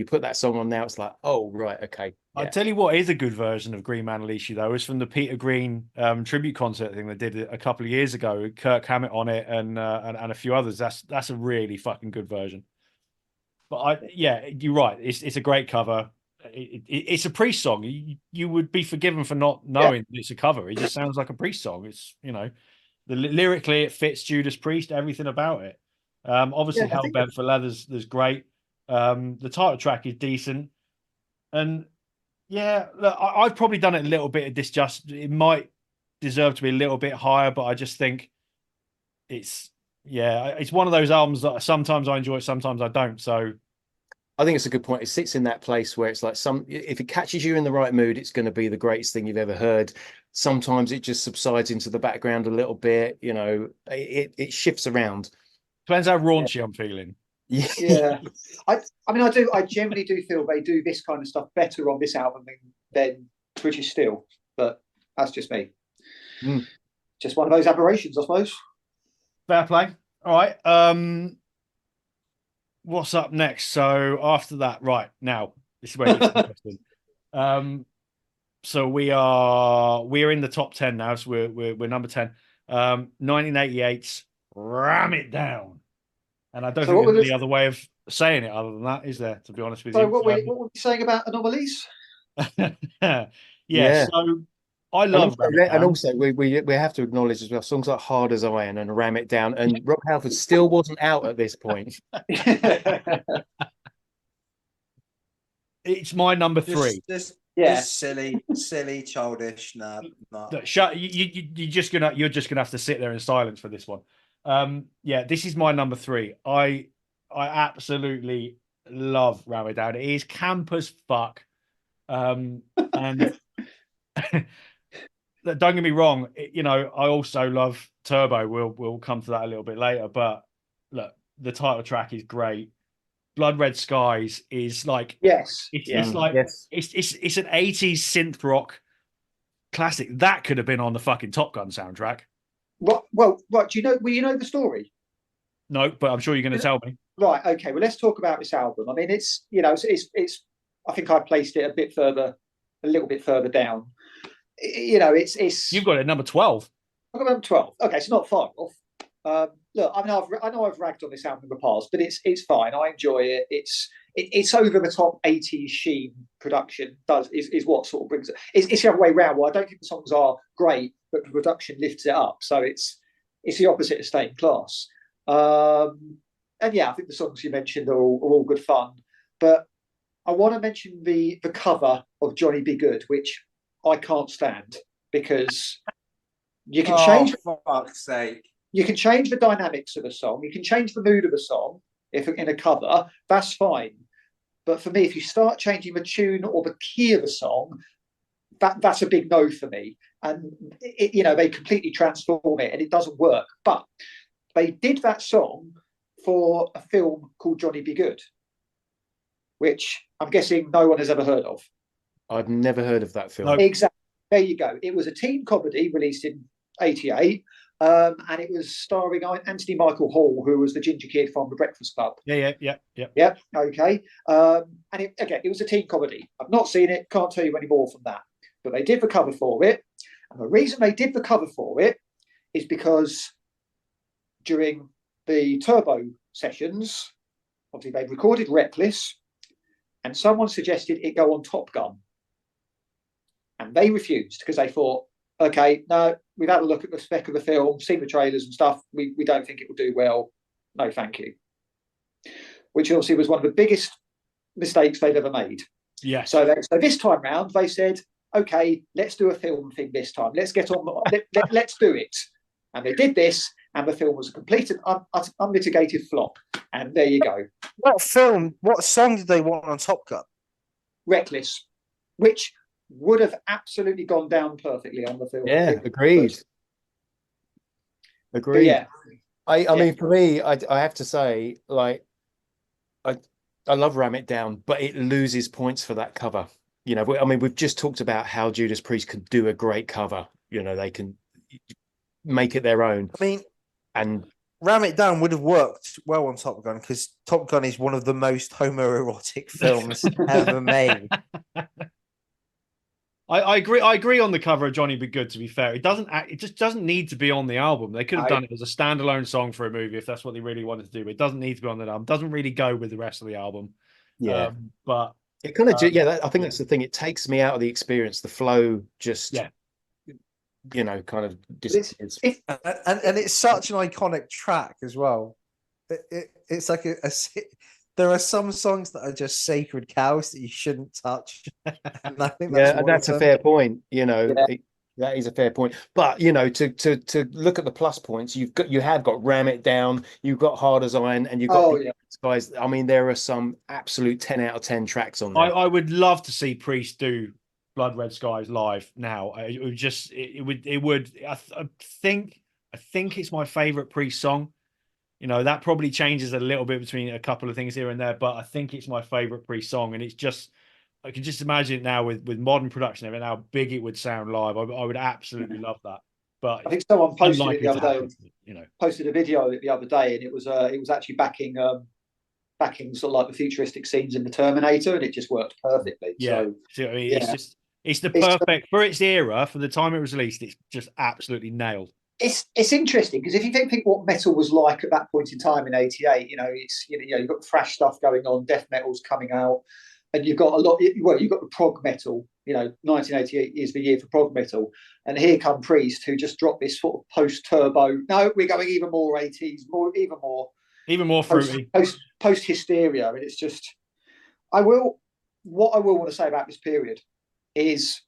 Speaker 3: put that song on now, it's like, oh right, okay.
Speaker 1: I'll tell you what is a good version of Green Man Alicia, though, is from the Peter Green tribute concert thing they did a couple of years ago. Kirk Hammett on it and a few others. That's a really fucking good version. But you're right. It's a great cover. It's a Priest song. You would be forgiven for not knowing that it's a cover. It just sounds like a Priest song. It's lyrically it fits Judas Priest, everything about it. Obviously Hellbent for Leather's great. The title track is decent, and look, I've probably done it a little bit of disjust. It might deserve to be a little bit higher, but I just think it's one of those albums that sometimes I enjoy it, sometimes I don't. So
Speaker 3: I think it's a good point. It sits in that place where it's like if it catches you in the right mood, it's going to be the greatest thing you've ever heard. Sometimes it just subsides into the background a little bit. It shifts around.
Speaker 1: Depends how raunchy I'm feeling.
Speaker 2: Yeah, I mean, I generally do feel they do this kind of stuff better on this album than British Steel, but that's just me.
Speaker 3: Mm.
Speaker 2: Just one of those aberrations, I suppose.
Speaker 1: Fair play. All right. What's up next? So after that, right now, this is where it gets interesting. So we're in the top 10 now. So we're number 10. 1988's Ram It Down. And I don't
Speaker 2: So
Speaker 1: think
Speaker 2: what
Speaker 1: there's
Speaker 2: was
Speaker 1: any other way of saying it other than that, is there? To be honest with
Speaker 2: So
Speaker 1: you.
Speaker 2: what were we saying about anomalies?
Speaker 1: Yeah.
Speaker 3: Yeah.
Speaker 1: So I love Ram It
Speaker 3: and
Speaker 1: Down.
Speaker 3: also we have to acknowledge as well songs like Hard as Iron and Ram It Down, and Rob Halford still wasn't out at this point.
Speaker 1: It's my number 3.
Speaker 4: Just silly, childish. Nah.
Speaker 1: Shut. You're just gonna have to sit there in silence for this one. Yeah, this is my number 3. I absolutely love Ram It Down. It is camp as fuck. And don't get me wrong, I also love Turbo. We'll come to that a little bit later. But look, the title track is great. Blood Red Skies is like
Speaker 2: yes,
Speaker 1: it's like it's an 80s synth rock classic that could have been on the fucking Top Gun soundtrack.
Speaker 2: Well, do you know? Well, you know the story.
Speaker 1: No, but I'm sure you're going to tell me.
Speaker 2: Right. Okay. Well, let's talk about this album. I mean, it's I think I placed it a little bit further down. It's.
Speaker 1: You've got it number 12.
Speaker 2: I've got number 12. Okay, it's not far off. Look, I mean, I know I've ragged on this album in the past, but it's fine. I enjoy it. It's over the top 80s sheen production is what sort of brings it. It's the other way around. Well, I don't think the songs are great, but the production lifts it up. So it's the opposite of staying class. And yeah, I think the songs you mentioned are all good fun. But I want to mention the cover of Johnny Be Good, which I can't stand because you can change.
Speaker 4: For fuck's sake.
Speaker 2: You can change the dynamics of a song. You can change the mood of a song if in a cover. That's fine. But for me, if you start changing the tune or the key of a song, that's a big no for me. And they completely transform it, and it doesn't work. But they did that song for a film called Johnny Be Good, which I'm guessing no one has ever heard of.
Speaker 3: I've never heard of that film.
Speaker 1: No.
Speaker 2: Exactly. There you go. It was a teen comedy released in '88. And it was starring Anthony Michael Hall, who was the ginger kid from The Breakfast Club.
Speaker 1: Yeah.
Speaker 2: Okay. And it was a teen comedy. I've not seen it. Can't tell you any more from that. But they did the cover for it. And the reason they did the cover for it is because during the Turbo sessions, obviously they recorded Reckless, and someone suggested it go on Top Gun. And they refused because they thought, okay, no, we've had a look at the spec of the film, seen the trailers and stuff. We don't think it will do well. No, thank you. Which obviously was one of the biggest mistakes they've ever made.
Speaker 1: Yeah.
Speaker 2: So this time round, they said, okay, let's do a film thing this time. Let's get on. Let's do it. And they did this, and the film was a complete and unmitigated flop. And there you go.
Speaker 5: What song did they want on Top Gun?
Speaker 2: Reckless, which would have absolutely gone down perfectly on the film.
Speaker 3: Yeah, agreed.
Speaker 2: But yeah.
Speaker 3: I mean, for me, I have to say, like, I love Ram It Down, but it loses points for that cover. I mean, we've just talked about how Judas Priest can do a great cover. They can make it their own.
Speaker 5: I mean,
Speaker 3: and
Speaker 5: Ram It Down would have worked well on Top Gun because Top Gun is one of the most homoerotic films ever made.
Speaker 1: I agree on the cover of Johnny Be Good, to be fair. It just doesn't need to be on the album. They could have done it as a standalone song for a movie if that's what they really wanted to do. But it doesn't need to be on the album. It doesn't really go with the rest of the album.
Speaker 3: Yeah.
Speaker 1: But
Speaker 3: it kind of I think that's the thing. It takes me out of the experience. The flow just kind of disappears.
Speaker 5: And it's such an iconic track as well. It's like there are some songs that are just sacred cows that you shouldn't touch. And I think
Speaker 3: that's a fair point. That is a fair point. But to look at the plus points, you have got Ram It Down, you've got Hard as Iron, and you've got guys. I mean, there are some absolute 10 out of 10 tracks on there.
Speaker 1: I would love to see Priest do Blood Red Skies live now. I think it's my favorite Priest song. You know, that probably changes a little bit between a couple of things here and there, but I think it's my favorite Priest song. And it's just, I can just imagine it now with modern production of it, how big it would sound live. I would absolutely love that. But
Speaker 2: I think someone posted it
Speaker 1: unlikely
Speaker 2: the
Speaker 1: to
Speaker 2: other day.
Speaker 1: happen, you know,
Speaker 2: Posted a video of it the other day, and it was actually backing sort of like the futuristic scenes in the Terminator, and it just worked perfectly.
Speaker 1: yeah.
Speaker 2: So
Speaker 1: I mean,
Speaker 2: yeah,
Speaker 1: it's the
Speaker 2: It's-
Speaker 1: perfect for its era, for the time it was released. It's just absolutely nailed.
Speaker 2: it's interesting because if you think what metal was like at that point in time in '88, it's you've got thrash stuff going on, death metal's coming out, and you've got a lot. Well, you've got the prog metal. 1988 is the year for prog metal, and here come Priest, who just dropped this sort of post-turbo. No, we're going even more '80s,
Speaker 1: Even more fruity.
Speaker 2: post hysteria, and it's just. What I will want to say about this period is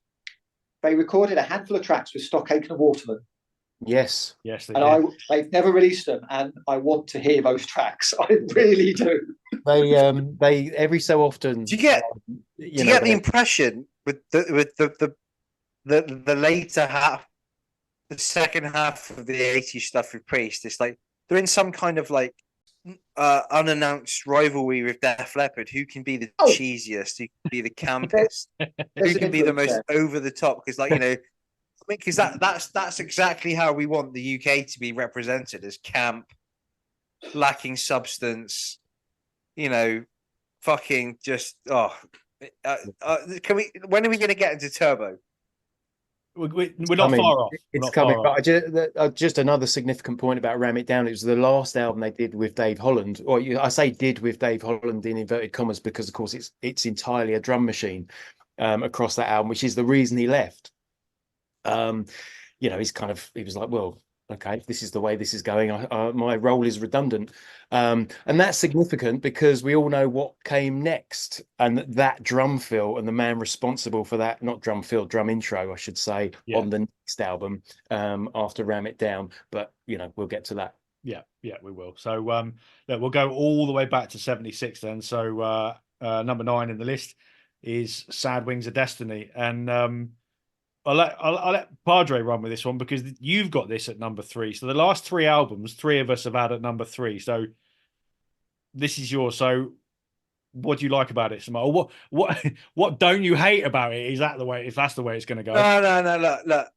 Speaker 2: they recorded a handful of tracks with Stock Aitken and Waterman.
Speaker 3: Yes.
Speaker 1: Yes, they
Speaker 2: And
Speaker 1: did.
Speaker 2: they've never released them, and I want to hear those tracks. I really do.
Speaker 3: They every so often.
Speaker 5: Do you get the impression with the later half, the second half of the '80s stuff with Priest? It's like they're in some kind of like unannounced rivalry with Def Leppard. Who can be the cheesiest? Who can be the campest? Who can be the most over the top? Because because that's exactly how we want the UK to be represented, as camp, lacking substance, fucking just can we? When are we going to get into Turbo?
Speaker 1: We're not far off.
Speaker 3: It's coming. But just another significant point about Ram It Down. It was the last album they did with Dave Holland, or I say did with Dave Holland in inverted commas because, of course, it's entirely a drum machine across that album, which is the reason he left. He was like, well, okay, if this is the way this is going, my role is redundant. And that's significant because we all know what came next, and that drum fill and the man responsible for that, not drum fill, drum intro, I should say, on the next album after Ram It Down. But, we'll get to that.
Speaker 1: Yeah, we will. So we'll go all the way back to 76 then. So number 9 in the list is Sad Wings of Destiny. And I'll let Padre run with this one because you've got this at number 3. So the last 3 albums, 3 of us have had at number 3. So this is yours. So what do you like about it, Samal? What don't you hate about it? Is that the way? If that's the way it's going to go?
Speaker 5: No. Look,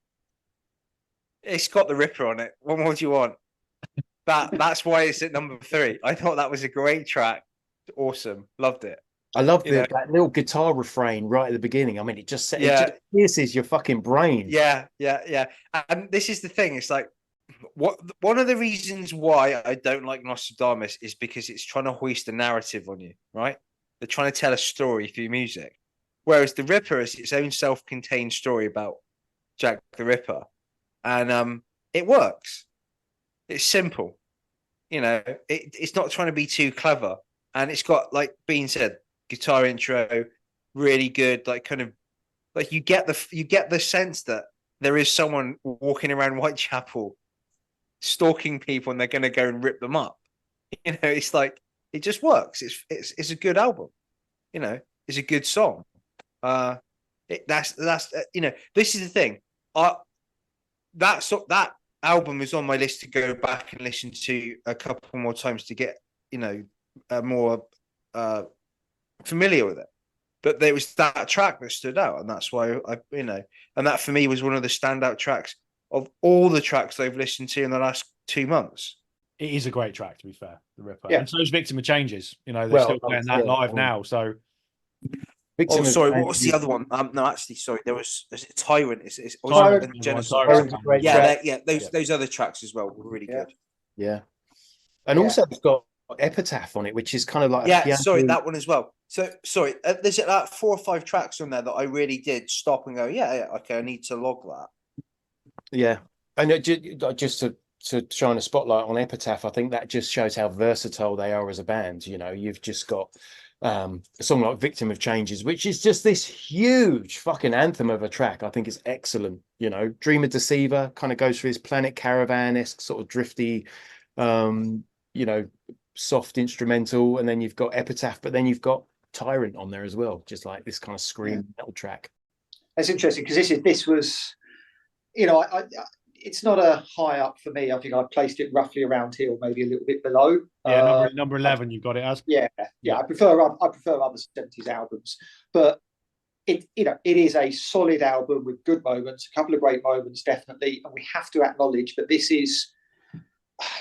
Speaker 5: it's got the Ripper on it. What more do you want? That's why it's at number 3. I thought that was a great track. Awesome, loved it.
Speaker 3: I love that little guitar refrain right at the beginning. I mean, it just pierces your fucking brain.
Speaker 5: Yeah. And this is the thing. It's like, one of the reasons why I don't like Nostradamus is because it's trying to hoist a narrative on you, right? They're trying to tell a story through music. Whereas the Ripper is its own self-contained story about Jack the Ripper. And it works. It's simple. It's not trying to be too clever. And it's got, like Bean said, guitar intro, really good, you get the sense that there is someone walking around Whitechapel stalking people and they're going to go and rip them up. It's like, it just works. It's a good album. It's a good song. This is the thing. That album is on my list to go back and listen to a couple more times to get more familiar with it. But there was that track that stood out, and that's why and that for me was one of the standout tracks of all the tracks I've listened to in the last 2 months.
Speaker 1: It is a great track, to be fair, the Ripper.
Speaker 2: Yeah.
Speaker 1: And so is Victim of Changes. They're still playing that live now. So
Speaker 5: sorry, what was the other one? No, actually, sorry, is it Tyrant? It's
Speaker 1: Tyrant.
Speaker 5: Genocide.
Speaker 1: Tyrant.
Speaker 5: Those other tracks as well were really good.
Speaker 3: Yeah. And also it's got Epitaph on it, which is kind of like
Speaker 5: that one as well. So sorry, there's like 4 or 5 tracks on there that I really did stop and go, okay, I need to log that.
Speaker 3: Yeah, and just to shine a spotlight on Epitaph, I think that just shows how versatile they are as a band. You've just got a song like Victim of Changes, which is just this huge fucking anthem of a track. I think it's excellent. Dreamer Deceiver kind of goes through this Planet Caravan-esque sort of drifty, soft instrumental, and then you've got Epitaph, but then you've got Tyrant on there as well, just like this kind of scream metal track.
Speaker 2: That's interesting because this was, it's not a high up for me. I think I placed it roughly around here, or maybe a little bit below.
Speaker 1: Yeah, number 11. You've got it as.
Speaker 2: Yeah. I prefer other 70s albums, but it is a solid album with good moments, a couple of great moments, definitely, and we have to acknowledge that this is.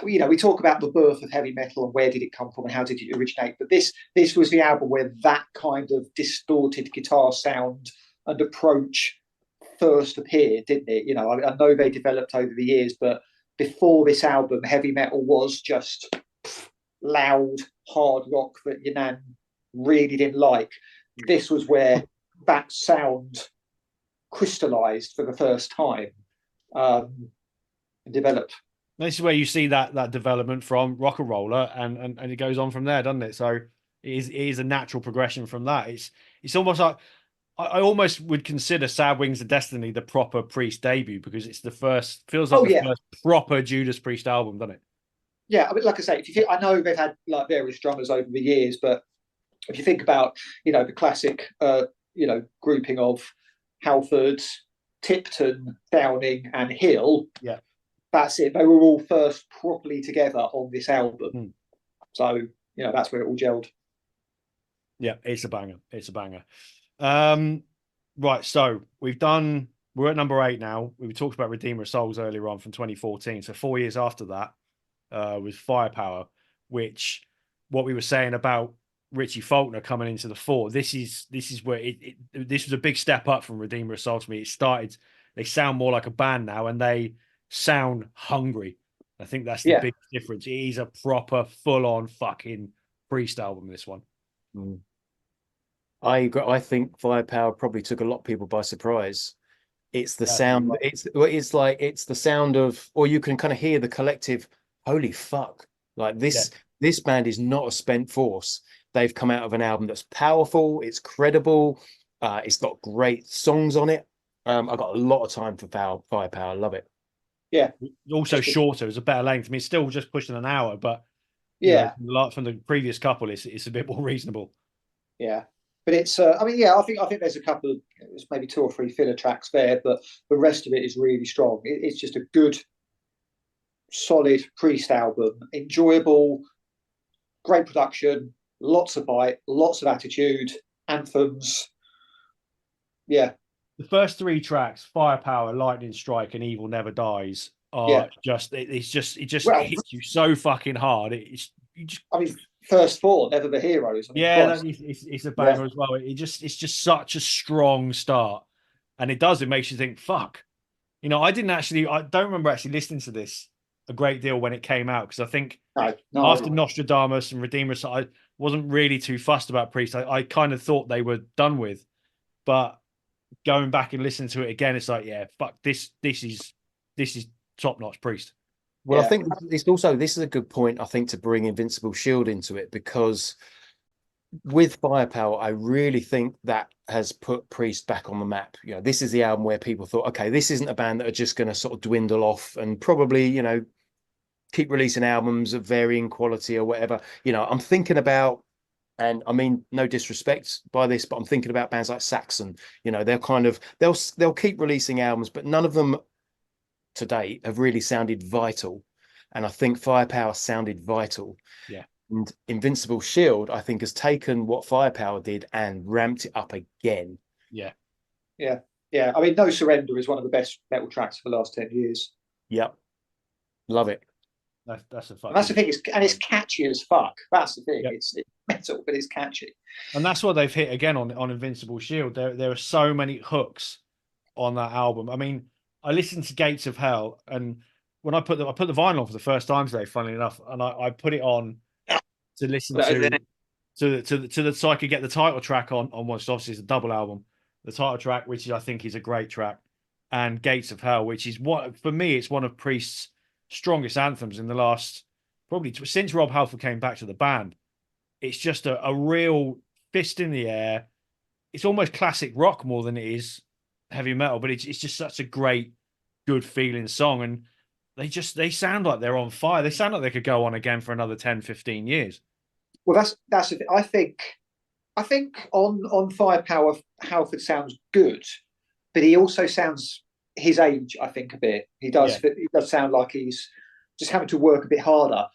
Speaker 2: We talk about the birth of heavy metal and where did it come from and how did it originate, but this was the album where that kind of distorted guitar sound and approach first appeared, didn't it? I know they developed over the years, but before this album, heavy metal was just loud, hard rock that your nan really didn't like. This was where that sound crystallized for the first time and developed.
Speaker 1: This is where you see that development from rock and roller, and it goes on from there, doesn't it? So it is a natural progression from that. It's almost like I almost would consider Sad Wings of Destiny the proper Priest debut, because it's the first, feels like the first proper Judas Priest album, doesn't it?
Speaker 2: Yeah, I mean, like I say, I know they've had like various drummers over the years, but if you think about the classic grouping of Halford, Tipton, Downing, and Hill, that's it. They were all first properly together on this album. So, that's where it all gelled.
Speaker 1: Yeah, it's a banger. It's a banger. Right, so we're at number 8 now. We talked about Redeemer of Souls earlier on from 2014. So 4 years after that was Firepower, which what we were saying about Richie Faulkner coming into the fore. This is where this was a big step up from Redeemer of Souls to me. They sound more like a band now, and they sound hungry. I think that's the big difference. It is a proper full-on fucking Priest album, this one.
Speaker 3: I agree. I think Firepower probably took a lot of people by surprise. It's the sound. Right. It's the sound of, or you can kind of hear the collective. Holy fuck! Like this. Yeah. This band is not a spent force. They've come out of an album that's powerful. It's credible. It's got great songs on it. I've got a lot of time for Firepower. I love it.
Speaker 2: Yeah.
Speaker 1: Also shorter. It's a better length. I mean, it's still just pushing an hour, but from the previous couple, it's a bit more reasonable.
Speaker 2: Yeah. But it's, I think there's a couple of, there's maybe 2 or 3 filler tracks there, but the rest of it is really strong. It's just a good, solid Priest album, enjoyable, great production, lots of bite, lots of attitude, anthems. Yeah.
Speaker 1: The first 3 tracks, Firepower, Lightning Strike, and Evil Never Dies, are it hits you so fucking hard.
Speaker 2: First 4, Never the Heroes.
Speaker 1: It's a banger as well. It's just such a strong start, and it makes you think, fuck. I don't remember actually listening to this a great deal when it came out, because I think after Nostradamus and Redeemer, I wasn't really too fussed about Priest. I kind of thought they were done with, but going back and listening to it again, it's like, fuck, this is top notch Priest.
Speaker 3: Well, I think this is a good point, I think, to bring Invincible Shield into it, because with Firepower, I really think that has put Priest back on the map. This is the album where people thought, okay, this isn't a band that are just going to sort of dwindle off and probably, keep releasing albums of varying quality or whatever. I'm thinking about, and I mean, no disrespect by this, but I'm thinking about bands like Saxon. They'll keep releasing albums, but none of them to date have really sounded vital, and I think Firepower sounded vital. And Invincible Shield, I think, has taken what Firepower did and ramped it up again.
Speaker 2: Yeah. I mean, No Surrender is one of the best metal tracks for the last 10 years.
Speaker 3: Yep, love it.
Speaker 1: That's the
Speaker 2: thing, it's catchy as fuck. That's the thing. It's metal, but it's catchy, and
Speaker 1: that's what they've hit again on Invincible Shield. There are so many hooks on that album. I mean, I listened to Gates of Hell, and when I put the vinyl on for the first time today, funnily enough, and I put it on to listen so I could get the title track on which obviously is a double album. The title track, which I think is a great track, and Gates of Hell, which is for me, it's one of Priest's strongest anthems in the last, probably since Rob Halford came back to the band. It's just a real fist in the air. It's almost classic rock more than it is heavy metal, but it's just such a great, good feeling song, and they sound like they're on fire. They sound like they could go on again for another 10, 15 years.
Speaker 2: Well, that's I think on Firepower, Halford sounds good, but he also sounds his age, I think, a bit. He does sound like he's just having to work a bit harder.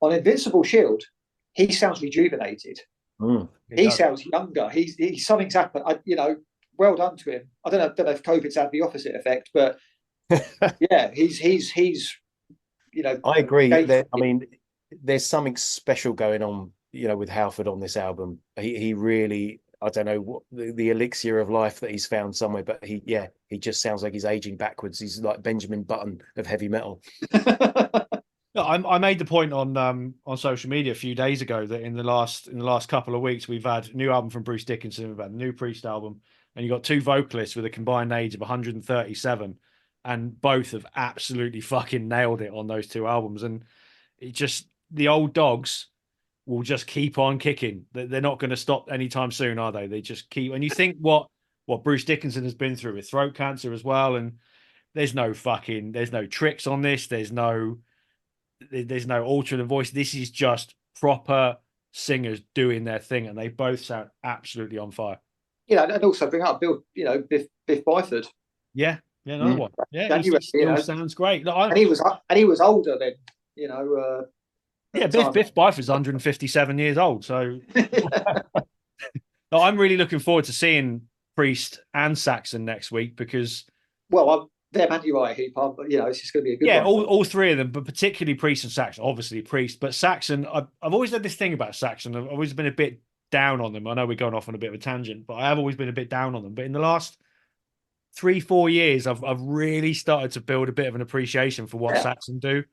Speaker 2: On Invincible Shield, he sounds rejuvenated. He sounds younger. He's something's happened. Well done to him. I don't know if COVID's had the opposite effect, but yeah, he's
Speaker 3: I agree. I mean, there's something special going on, with Halford on this album. He really, I don't know what the elixir of life that he's found somewhere, but he just sounds like he's aging backwards. He's like Benjamin Button of heavy metal.
Speaker 1: No, I made the point on social media a few days ago that in the last couple of weeks we've had a new album from Bruce Dickinson, we've had a new Priest album, and you got two vocalists with a combined age of 137, and both have absolutely fucking nailed it on those two albums. And it just, the old dogs will just keep on kicking. They're not going to stop anytime soon, are they? They just keep. And you think what Bruce Dickinson has been through with throat cancer as well, and there's no tricks on this. There's no alter the voice. This is just proper singers doing their thing, and they both sound absolutely on fire.
Speaker 2: And also bring up Bill, Biff Byford.
Speaker 1: Yeah, another one. Yeah, he still sounds great. Look,
Speaker 2: and he was older then,
Speaker 1: Biff Byford's 157 years old, so no, I'm really looking forward to seeing Priest and Saxon next week because
Speaker 2: them and Uriah Heep, it's just going to be a good one.
Speaker 1: all three of them, but particularly Priest and Saxon. Obviously Priest, but Saxon, I've always had this thing about Saxon. I've always been a bit down on them. I know we're going off on a bit of a tangent, but I have always been a bit down on them. But in the last 3-4 years, I've really started to build a bit of an appreciation for what Saxon do.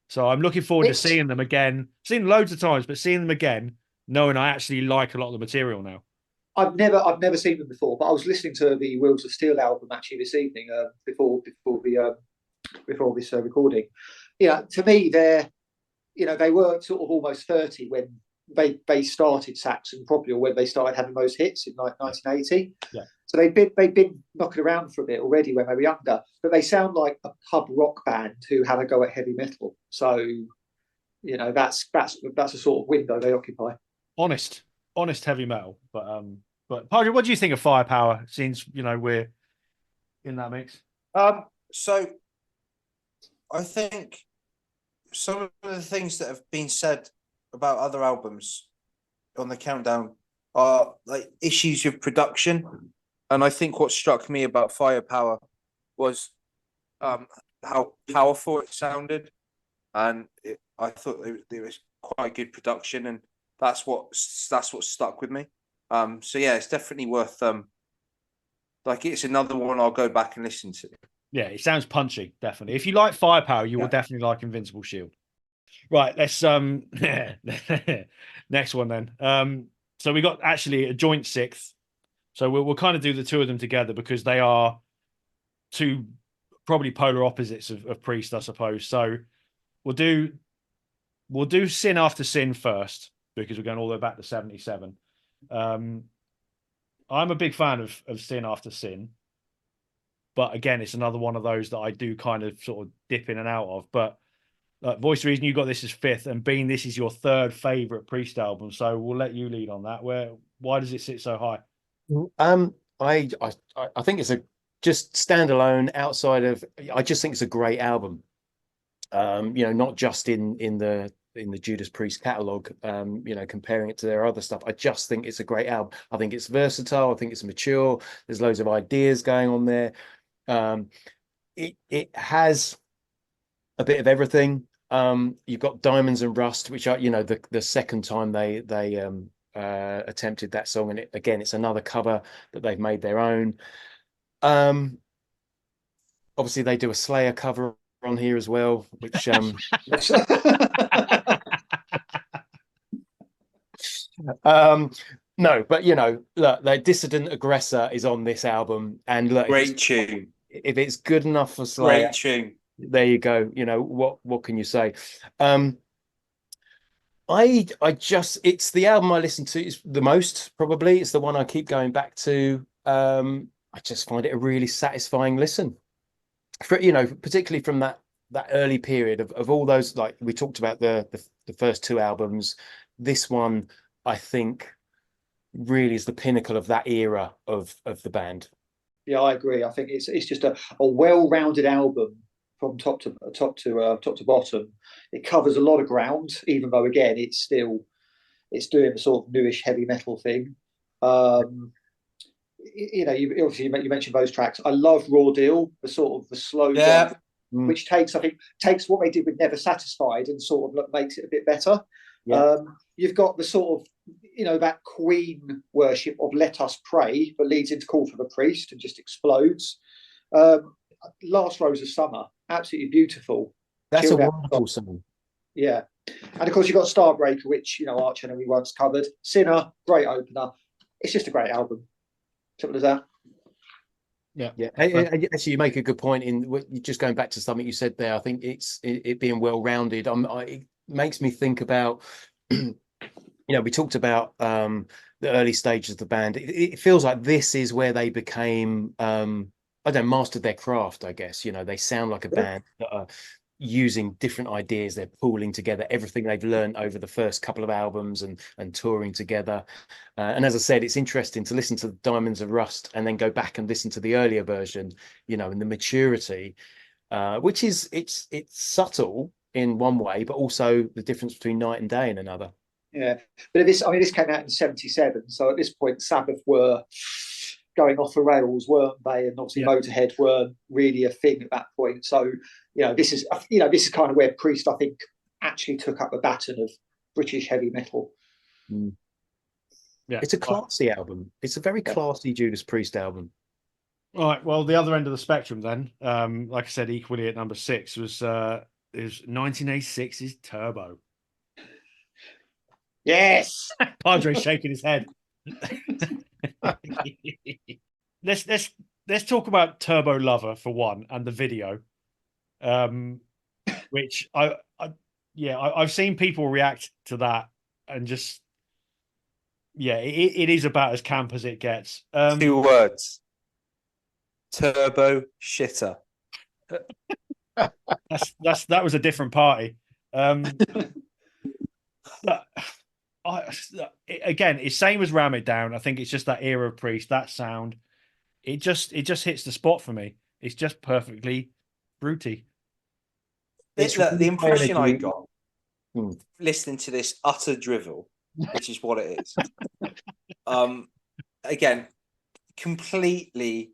Speaker 1: So I'm looking forward to seeing them again. Seen them loads of times, but seeing them again, knowing I actually like a lot of the material now.
Speaker 2: I've never seen them before, but I was listening to the Wheels of Steel album actually this evening before this recording. To me, they were sort of almost 30 when they started Saxon properly, or when they started having those hits in like 1980.
Speaker 1: Yeah.
Speaker 2: So they've been knocking around for a bit already when they were younger, but they sound like a pub rock band who have a go at heavy metal. So that's a sort of window they occupy.
Speaker 1: Honest heavy metal, but Padre, what do you think of Firepower? Since we're in that mix.
Speaker 4: So I think some of the things that have been said about other albums on the countdown are like issues with production, and I think what struck me about Firepower was how powerful it sounded, and I thought it was quite good production, and that's what stuck with me. So yeah, it's definitely worth it's another one I'll go back and listen to.
Speaker 1: Yeah, it sounds punchy, definitely. If you like Firepower, you will definitely like Invincible Shield. Right, let's next one then. So we got actually a joint sixth. So we'll kind of do the two of them together because they are two probably polar opposites of Priest, I suppose. So we'll do Sin After Sin first because we're going all the way back to 77. I'm a big fan of Sin After Sin, but again, it's another one of those that I do kind of sort of dip in and out of. But Voice Reason, you got this as fifth, and Bean, this is your third favorite Priest album. So we'll let you lead on that. Why does it sit so high?
Speaker 3: I think it's a just standalone outside of. I just think it's a great album. Not just in the Judas Priest catalog. Comparing it to their other stuff, I just think it's a great album. I think it's versatile. I think it's mature. There's loads of ideas going on there. It has a bit of everything. You've got Diamonds and Rust, which are the second time they attempted that song, and it's another cover that they've made their own. Obviously they do a Slayer cover on here as well, which no, but look, like Dissident Aggressor is on this album, and look,
Speaker 4: great tune.
Speaker 3: If it's good enough for Slayer,
Speaker 4: great tune.
Speaker 3: There you go. What can you say? It's the album I listen to the most, probably. It's the one I keep going back to. I just find it a really satisfying listen. Particularly from that early period of all those, like we talked about the first two albums. This one, I think, really is the pinnacle of that era of the band.
Speaker 2: Yeah, I agree. I think it's just a well-rounded album from top to bottom. It covers a lot of ground, even though again it's doing the sort of newish heavy metal thing. You obviously you mentioned those tracks. I love Raw Deal, the sort of the slow
Speaker 4: Yeah.
Speaker 2: down, which takes what they did with Never Satisfied and sort of makes it a bit better.
Speaker 3: Yeah.
Speaker 2: You've got the sort of that Queen worship of Let Us Pray that leads into Call for the Priest and just explodes. Last Rose of Summer, absolutely beautiful.
Speaker 3: That's a
Speaker 2: Chilled out
Speaker 3: wonderful song.
Speaker 2: Yeah. And of course, you've got Starbreaker, which, Arch Enemy once covered. Sinner, great opener. It's just a great album. Simple as that.
Speaker 1: Yeah.
Speaker 3: Yeah. Actually, you make a good point in just going back to something you said there. I think it being well rounded. It makes me think about, we talked about the early stages of the band. It feels like this is where they became, mastered their craft, I guess. They sound like a band that are using different ideas. They're pooling together everything they've learned over the first couple of albums and touring together. And as I said, it's interesting to listen to Diamonds of Rust and then go back and listen to the earlier version, and the maturity, which is it's subtle in one way, but also the difference between night and day in another.
Speaker 2: Yeah, but this came out in '77, so at this point, Sabbath were going off the rails, weren't they? And obviously, Motorhead weren't really a thing at that point. So, this is kind of where Priest, I think, actually took up the baton of British heavy metal.
Speaker 1: Yeah,
Speaker 3: it's a classy album. It's a very classy Judas Priest album.
Speaker 1: All right. Well, the other end of the spectrum, then, like I said, equally at number 6 was 1986's Turbo.
Speaker 2: Yes,
Speaker 1: Padre shaking his head. Let's talk about Turbo Lover for one, and the video, which I've seen people react to that, and just it is about as camp as it gets.
Speaker 5: 2 words: turbo shitter.
Speaker 1: That was a different party. But again, it's same as Ram It Down. I think it's just that era of Priest, that sound. It just hits the spot for me. It's just perfectly fruity.
Speaker 5: The impression I got listening to this utter drivel, which is what it is. Again, completely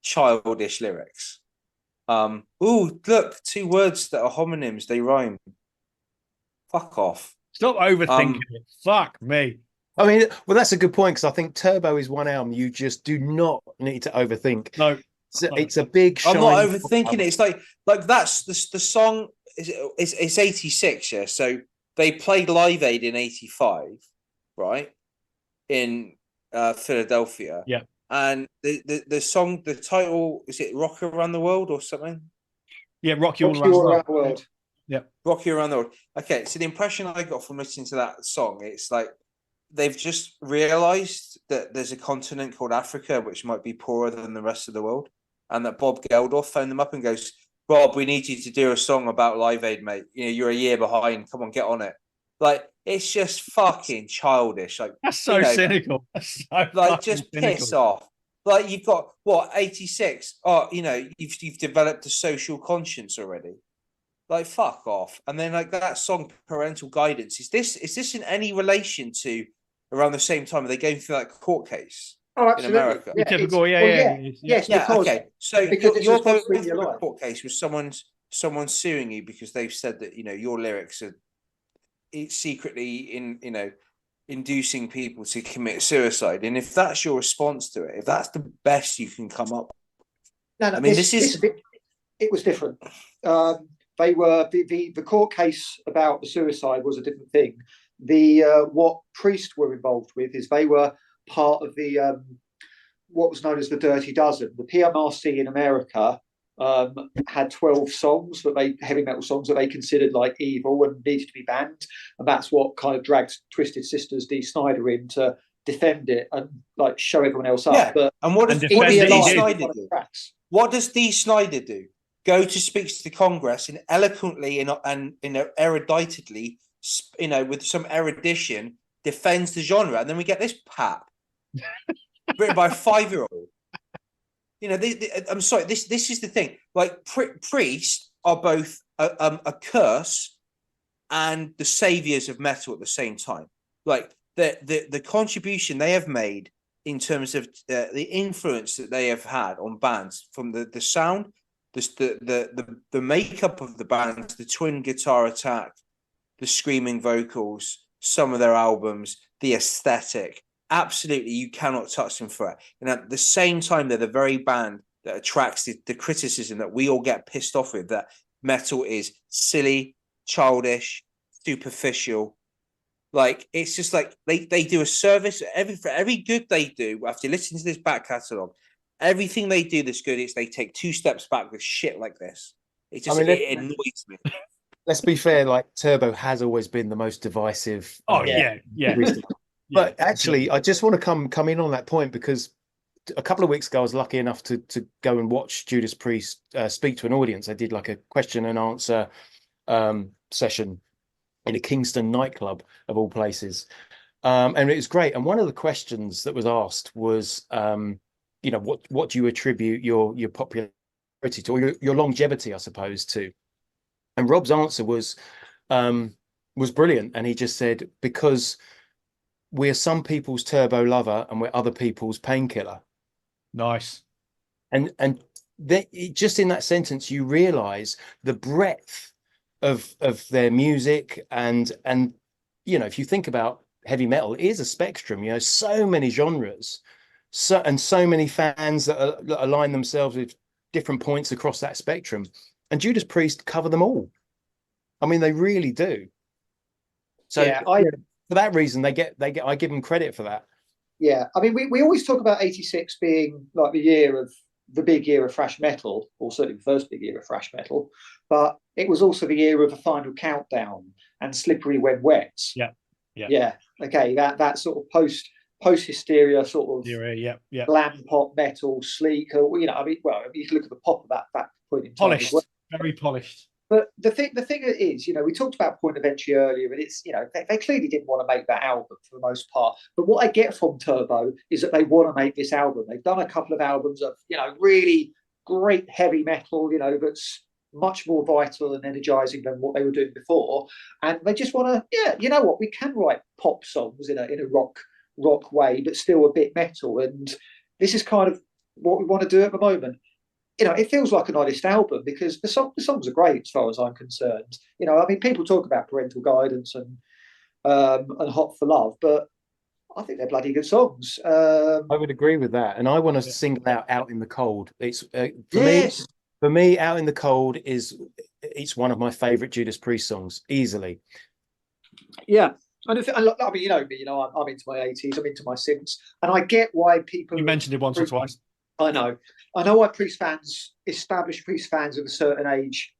Speaker 5: childish lyrics. Look, 2 words that are homonyms, they rhyme. Fuck off.
Speaker 1: Stop overthinking it. Fuck me.
Speaker 3: I mean, well, that's a good point, because I think Turbo is one album you just do not need to overthink.
Speaker 1: No,
Speaker 3: it's a big.
Speaker 5: I'm not overthinking it. It's like that's the song. It's 86, yeah. So they played Live Aid in 85, right? In Philadelphia.
Speaker 1: Yeah.
Speaker 5: And the song, the title, is it "Rock Around the World" or something?
Speaker 1: Yeah, Rock You All Around the World. Yeah.
Speaker 5: Rock You Around the World. Okay, so the impression I got from listening to that song, it's like they've just realised that there's a continent called Africa which might be poorer than the rest of the world, and that Bob Geldof phoned them up and goes, "Rob, we need you to do a song about Live Aid, mate. You're a year behind. Come on, get on it." Like, it's just fucking childish. Like,
Speaker 1: that's so cynical. That's so
Speaker 5: like, just piss
Speaker 1: cynical.
Speaker 5: off. Like, you've got 86. Oh, you've developed a social conscience already. Like, fuck off. And then, like, that song Parental Guidance, is this in any relation to around the same time? Are they going through that court case in America?
Speaker 2: Yeah,
Speaker 1: typical,
Speaker 2: yes,
Speaker 5: okay. So you're going through
Speaker 2: a
Speaker 5: court case with someone suing you because they've said that your lyrics are secretly inducing people to commit suicide. And if that's your response to it, if that's the best you can come up,
Speaker 2: it was different. They were the court case about the suicide was a different thing. What Priest were involved with is they were part of the what was known as the Dirty Dozen. The PMRC in America had 12 songs heavy metal songs that they considered like evil and needed to be banned, and that's what kind of dragged Twisted Sister's Dee Snider in to defend it and like show everyone else up.
Speaker 5: Yeah.
Speaker 2: But
Speaker 5: and what does Dee Snider do? What does Dee Snider do? Go to speak to the Congress and eloquently and eruditedly, with some erudition, defends the genre, and then we get this pap written by a 5-year-old.
Speaker 4: You know, I'm sorry. This is the thing. Like Priest are both a curse and the saviors of metal at the same time. Like the contribution they have made in terms of the influence that they have had on bands, from the sound, the makeup of the bands, the twin guitar attack, the screaming vocals, some of their albums, the aesthetic. Absolutely, you cannot touch them for it. And at the same time, they're the very band that attracts the criticism that we all get pissed off with, that metal is silly, childish, superficial. Like, it's just like they do a service for every good they do. After listening to this back catalogue, everything they do that's good is they take 2 steps back with shit like this. It just it annoys me.
Speaker 3: Let's be fair, like Turbo has always been the most divisive.
Speaker 1: Oh yeah.
Speaker 3: But actually, I just want to come in on that point, because a couple of weeks ago I was lucky enough to go and watch Judas Priest speak to an audience. I did like a question and answer session in a Kingston nightclub of all places, and it was great. And one of the questions that was asked was, you know, what do you attribute your popularity to, or your longevity, I suppose, to? And Rob's answer was brilliant, and he just said, because we're some people's Turbo lover and we're other people's painkiller.
Speaker 1: Nice.
Speaker 3: And just in that sentence, you realize the breadth of their music, and you know, if you think about heavy metal, it is a spectrum. You know, so many genres, so many fans that align themselves with different points across that spectrum. And Judas Priest cover them all. I mean, they really do. So
Speaker 2: yeah,
Speaker 3: for that reason, I give them credit for that.
Speaker 2: Yeah, I mean, we always talk about '86 being like the big year of thrash metal, or certainly the first big year of thrash metal, but it was also the year of the Final Countdown and Slippery When Wet. Yeah. Okay, that sort of post hysteria sort of glam pop metal, sleek, or, you know, I mean, well, you can look at the pop of that point in time.
Speaker 1: Polished, very polished.
Speaker 2: But the thing is, you know, we talked about Point of Entry earlier, and it's, you know, they clearly didn't want to make that album for the most part. But what I get from Turbo is that they want to make this album. They've done a couple of albums of, you know, really great heavy metal, you know, that's much more vital and energizing than what they were doing before. And they just want to, yeah, you know what, we can write pop songs in a rock way, but still a bit metal. And this is kind of what we want to do at the moment. You know, it feels like an honest album, because the songs are great as far as I'm concerned. You know, I mean, people talk about Parental Guidance and Hot for Love, but I think they're bloody good songs.
Speaker 3: I would agree with that, and I want to single out in the Cold. It's for me, Out in the Cold it's one of my favorite Judas Priest songs, easily.
Speaker 2: Yeah. And I mean, you know me, you know, I'm into my 80s, I'm into my synths, and I get why people.
Speaker 1: You mentioned it once or twice.
Speaker 2: I know why established Priest fans of a certain age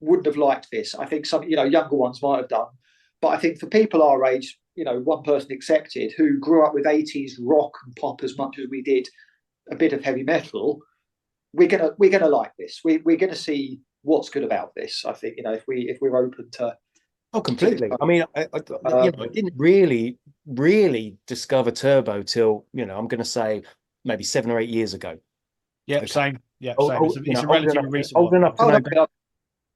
Speaker 2: wouldn't have liked this. I think some, you know, younger ones might have done, but I think for people our age, you know, one person accepted, who grew up with 80s rock and pop as much as we did a bit of heavy metal, we're gonna like this. We're gonna see what's good about this. I think, you know, if we're open to.
Speaker 3: Oh, completely. I mean, I didn't really discover Turbo till, you know, I'm going to say maybe 7 or 8 years ago.
Speaker 1: Yeah, okay. Same. Yeah, same. It's a relatively recent
Speaker 3: old enough to know.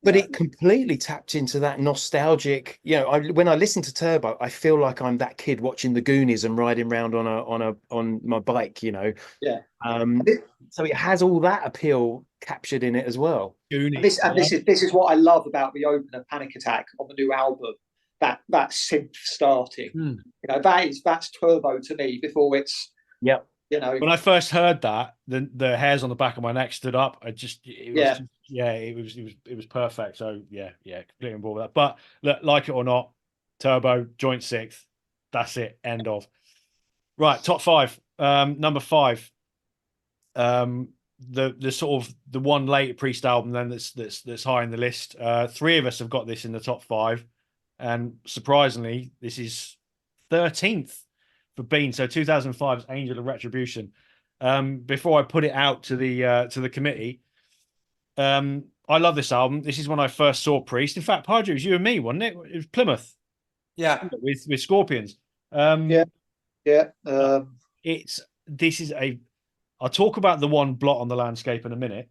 Speaker 3: But
Speaker 2: Yeah.
Speaker 3: it completely tapped into that nostalgic. You know, when I listen to Turbo, I feel like I'm that kid watching the Goonies and riding around on my bike. You know.
Speaker 2: Yeah.
Speaker 3: So it has all that appeal captured in it as well.
Speaker 2: Goonies. This is what I love about the opener, Panic Attack, on the new album. That synth starting. You know, that's Turbo to me before it's.
Speaker 3: Yep.
Speaker 2: You know,
Speaker 1: when I first heard that, the hairs on the back of my neck stood up. It was perfect. So yeah, completely on board with that. But look, like it or not, Turbo joint 6th. That's it. End of. Right, top 5. Number 5. The sort of the one later Priest album then that's high in the list. 3 of us have got this in the top 5, and surprisingly, this is 13th. For Bean, so 2005's Angel of Retribution. Before I put it out to the committee, I love this album. This is when I first saw Priest. In fact, Pardew, it was you and me, wasn't it? It was Plymouth.
Speaker 4: Yeah,
Speaker 1: with Scorpions.
Speaker 2: Yeah.
Speaker 1: This is a I'll talk about the one blot on the landscape in a minute,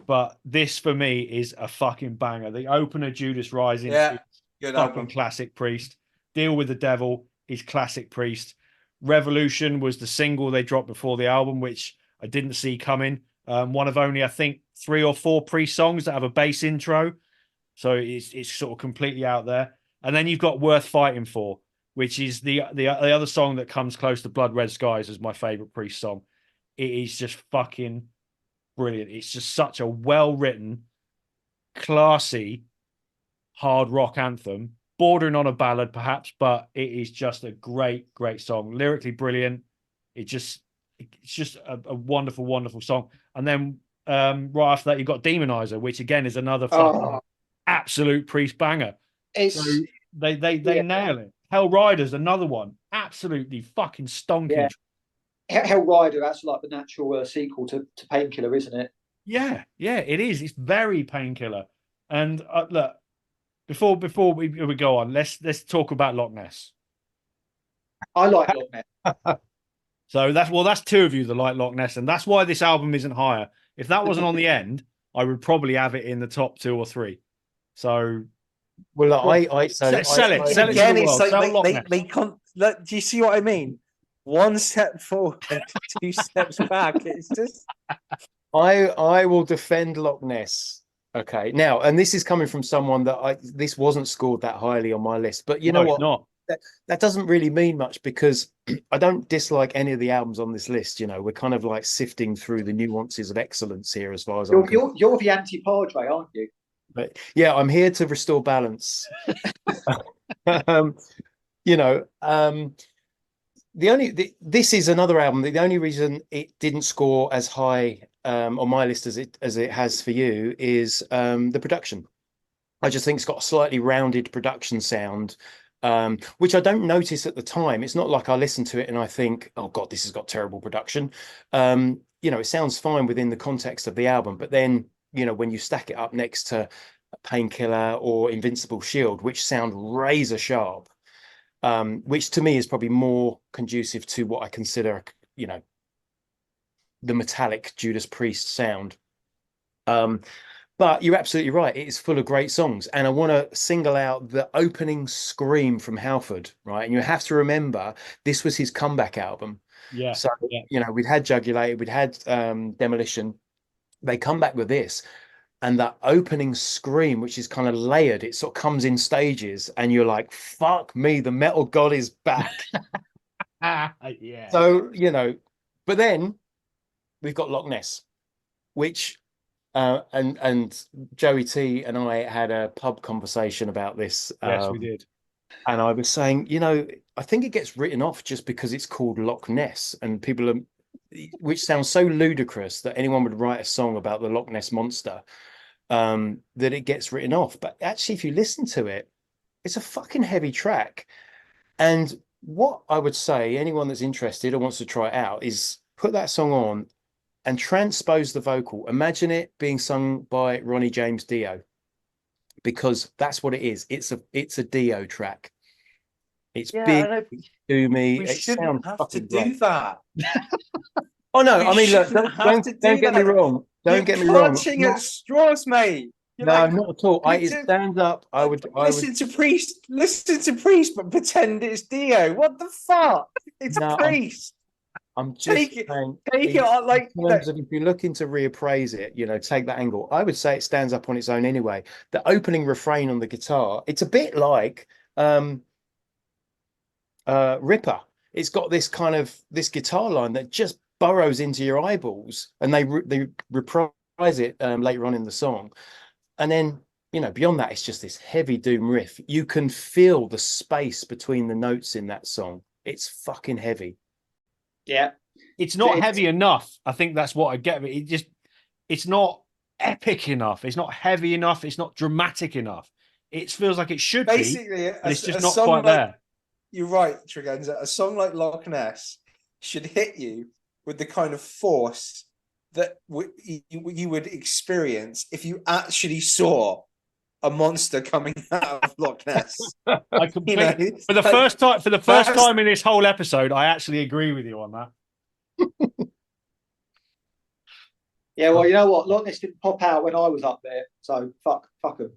Speaker 1: but this for me is a fucking banger. The opener, Judas Rising,
Speaker 4: Yeah, good
Speaker 1: fucking
Speaker 4: album.
Speaker 1: classic Priest. Deal with the Devil is classic Priest. Revolution was the single they dropped before the album, which I didn't see coming. One of only, I think, 3 or 4 Priest songs that have a bass intro. So it's sort of completely out there. And then you've got Worth Fighting For, which is the other song that comes close to Blood Red Skies as my favorite Priest song. It is just fucking brilliant. It's just such a well-written, classy, hard rock anthem, bordering on a ballad perhaps, but it is just a great, great song. Lyrically brilliant. It's just a wonderful, wonderful song. And then right after that, you've got Demonizer, which again is another fucking absolute Priest banger. So they nail it. Hell Rider's another one. Absolutely fucking stonking.
Speaker 2: Hell Rider, that's like the natural sequel to Painkiller, isn't it?
Speaker 1: Yeah, it is. It's very Painkiller. And look, before we go on, let's talk about Loch Ness.
Speaker 2: I like Loch Ness.
Speaker 1: So that's 2 of you that like Loch Ness, and that's why this album isn't higher. If that wasn't on the end, I would probably have it in the top 2 or 3. So,
Speaker 3: well, I
Speaker 1: sell it.
Speaker 5: Again, it's
Speaker 1: like
Speaker 5: do you see what I mean? 1 step forward, 2 steps back. It's just.
Speaker 3: I will defend Loch Ness. Okay, now, and this is coming from someone that this wasn't scored that highly on my list, but you know what?
Speaker 1: Not.
Speaker 3: That doesn't really mean much because I don't dislike any of the albums on this list. You know, we're kind of like sifting through the nuances of excellence here, as far as
Speaker 2: you're the anti-Padre, aren't you?
Speaker 3: But yeah, I'm here to restore balance. This is another album. The only reason it didn't score as high on my list as it has for you is the production. I just think it's got a slightly rounded production sound, which I don't notice at the time. It's not like I listen to it and I think, oh God, this has got terrible production. It sounds fine within the context of the album, but then, when you stack it up next to Painkiller or Invincible Shield, which sound razor sharp, which to me is probably more conducive to what I consider, the metallic Judas Priest sound. But you're absolutely right. It is full of great songs. And I want to single out the opening scream from Halford, right? And you have to remember, this was his comeback album.
Speaker 1: Yeah.
Speaker 3: So, we'd had Jugulated, we'd had Demolition. They come back with this. And that opening scream, which is kind of layered, it sort of comes in stages. And you're like, fuck me, the metal god is back.
Speaker 1: Yeah.
Speaker 3: So, but then we've got Loch Ness, which... and Joey T and I had a pub conversation about this.
Speaker 1: Yes, we did.
Speaker 3: And I was saying, I think it gets written off just because it's called Loch Ness, and people are, which sounds so ludicrous that anyone would write a song about the Loch Ness monster, that it gets written off. But actually, if you listen to it, it's a fucking heavy track. And what I would say, anyone that's interested or wants to try it out, is put that song on and transpose the vocal. Imagine it being sung by Ronnie James Dio, because that's what it is. It's a Dio track. It's big, doomy.
Speaker 5: We shouldn't have to do
Speaker 3: great.
Speaker 5: that.
Speaker 3: Oh no! I mean, look, don't get me wrong. Don't get me wrong.
Speaker 5: Clutching at straws, mate.
Speaker 3: No, not at all. It stands up. I would
Speaker 5: listen to Priest, but pretend it's Dio. What the fuck? It's a Priest.
Speaker 3: I'm just saying,
Speaker 5: take it on, like,
Speaker 3: in terms of if you're looking to reappraise it, take that angle. I would say it stands up on its own anyway. The opening refrain on the guitar, it's a bit like Ripper. It's got this kind of this guitar line that just burrows into your eyeballs, and they reprise it later on in the song, and then beyond that, it's just this heavy doom riff. You can feel the space between the notes in that song. It's fucking heavy.
Speaker 2: Yeah,
Speaker 1: it's not heavy enough. I think that's what I get of it. It's not epic enough. It's not heavy enough. It's not dramatic enough. It feels like it should
Speaker 5: basically,
Speaker 1: but it's just not quite there.
Speaker 5: You're right, Tregenza. A song like Loch Ness should hit you with the kind of force that you would experience if you actually saw a monster coming out of Loch Ness.
Speaker 1: I completely, for the first time in this whole episode, I actually agree with you on that.
Speaker 2: Yeah, well, you know what? Loch didn't pop out when I was up there, so fuck them.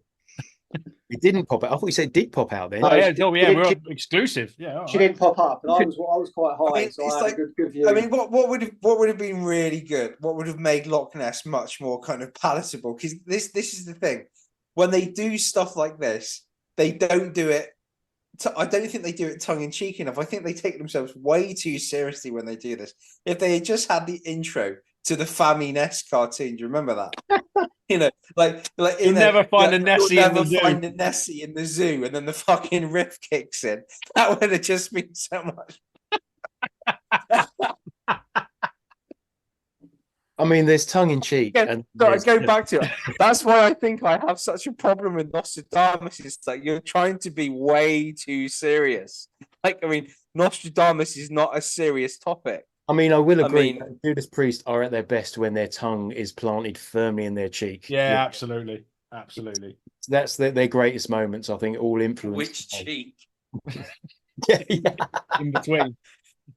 Speaker 3: It didn't pop out. I thought you said it did pop out then.
Speaker 1: Oh,
Speaker 2: No,
Speaker 1: yeah,
Speaker 2: she
Speaker 1: we're exclusive. Yeah, all
Speaker 2: She
Speaker 1: right.
Speaker 2: didn't pop up, and I was quite
Speaker 5: I
Speaker 2: high,
Speaker 5: mean,
Speaker 2: so
Speaker 5: it's
Speaker 2: I had
Speaker 5: like-
Speaker 2: a good view.
Speaker 5: I mean, what would have been really good? What would have made Loch Ness much more kind of palatable? Because this is the thing. When they do stuff like this, they don't do it. I don't think they do it tongue in cheek enough. I think they take themselves way too seriously when they do this. If they had just had the intro to the Family Ness cartoon, do you remember that? You know, like
Speaker 1: You'll never find a Nessie
Speaker 5: you'll
Speaker 1: in the
Speaker 5: never
Speaker 1: zoo.
Speaker 5: find a Nessie in the zoo, and then the fucking riff kicks in. That would have just been so much.
Speaker 3: I mean, there's tongue in cheek, and
Speaker 5: So I
Speaker 3: there's,
Speaker 5: go back to it. That's why I think I have such a problem with Nostradamus. It's like you're trying to be way too serious. Like, I mean, Nostradamus is not a serious topic.
Speaker 3: I mean, I will
Speaker 5: I
Speaker 3: agree.
Speaker 5: mean-
Speaker 3: that Judas Priest are at their best when their tongue is planted firmly in their cheek.
Speaker 1: Yeah, absolutely.
Speaker 3: That's their greatest moments. I think all influence.
Speaker 5: Which cheek?
Speaker 3: Yeah, yeah.
Speaker 1: In between.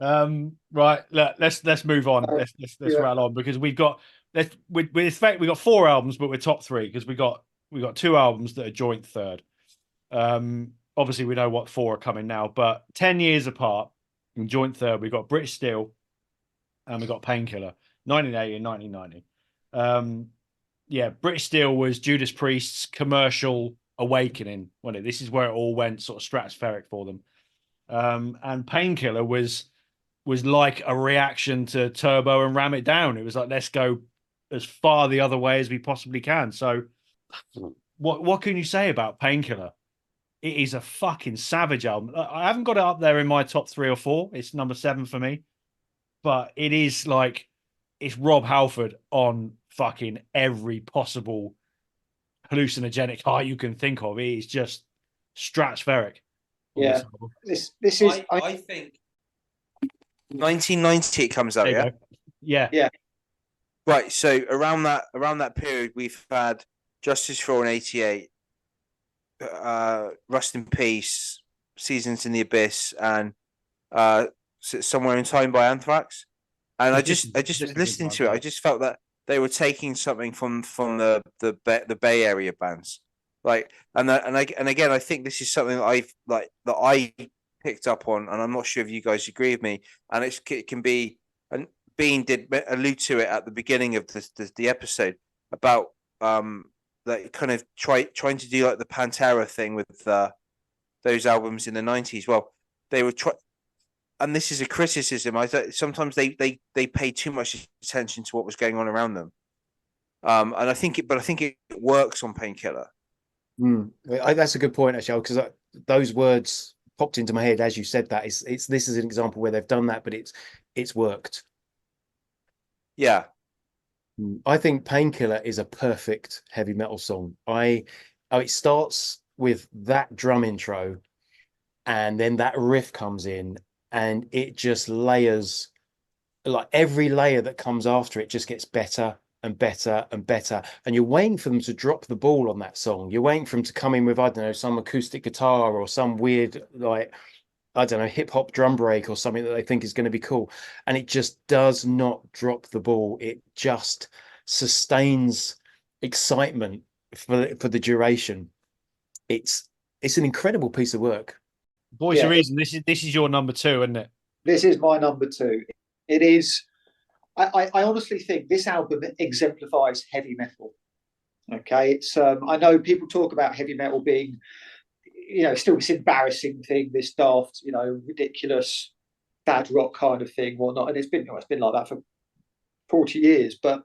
Speaker 1: Right, let's move on. Let's
Speaker 2: Yeah.
Speaker 1: rattle on, because we've got in fact we got 4 albums, but we're top 3 because we got 2 albums that are joint third. Obviously we know what 4 are coming now, but 10 years apart in joint third, we got British Steel and we got Painkiller, 1980 and 1990. Yeah, British Steel was Judas Priest's commercial awakening, wasn't it? This is where it all went sort of stratospheric for them. And Painkiller was like a reaction to Turbo and Ram It Down. It was like, let's go as far the other way as we possibly can. So what can you say about Painkiller? It is a fucking savage album. I haven't got it up there in my top 3 or 4. It's number 7 for me. But it is like, it's Rob Halford on fucking every possible hallucinogenic high you can think of. It is just stratospheric.
Speaker 2: Yeah. This is
Speaker 5: I think 1990 it comes out. Yeah.
Speaker 1: Yeah.
Speaker 5: Right. So around that period, we've had Justice for All in '88, Rust in Peace, Seasons in the Abyss, and Somewhere in Time by Anthrax. And I just listening to it, I just felt that they were taking something from the Bay Area bands, like, and again, I think this is something that I picked up on, and I'm not sure if you guys agree with me. And it can be, and Bean did allude to it at the beginning of the episode about that kind of trying to do like the Pantera thing with those albums in the 90s. Well, they were and this is a criticism. I thought sometimes they pay too much attention to what was going on around them. And I think it works on Painkiller.
Speaker 3: That's a good point, actually, because those words popped into my head as you said that. This is an example where they've done that, but it's worked.
Speaker 5: Yeah.
Speaker 3: I think Painkiller is a perfect heavy metal song. It starts with that drum intro, and then that riff comes in, and it just layers, like every layer that comes after it just gets better and better and better. And you're waiting for them to drop the ball on that song. You're waiting for them to come in with, I don't know, some acoustic guitar or some weird, like, I don't know, hip hop drum break or something that they think is going to be cool. And it just does not drop the ball. It just sustains excitement for the duration. It's an incredible piece of work.
Speaker 1: Voice of Reason, this is your number 2, isn't it?
Speaker 2: This is my number 2. It is. I honestly think this album exemplifies heavy metal. Okay, it's. I know people talk about heavy metal being, still this embarrassing thing, this daft, ridiculous, bad rock kind of thing, whatnot, and it's been like that for 40 years. But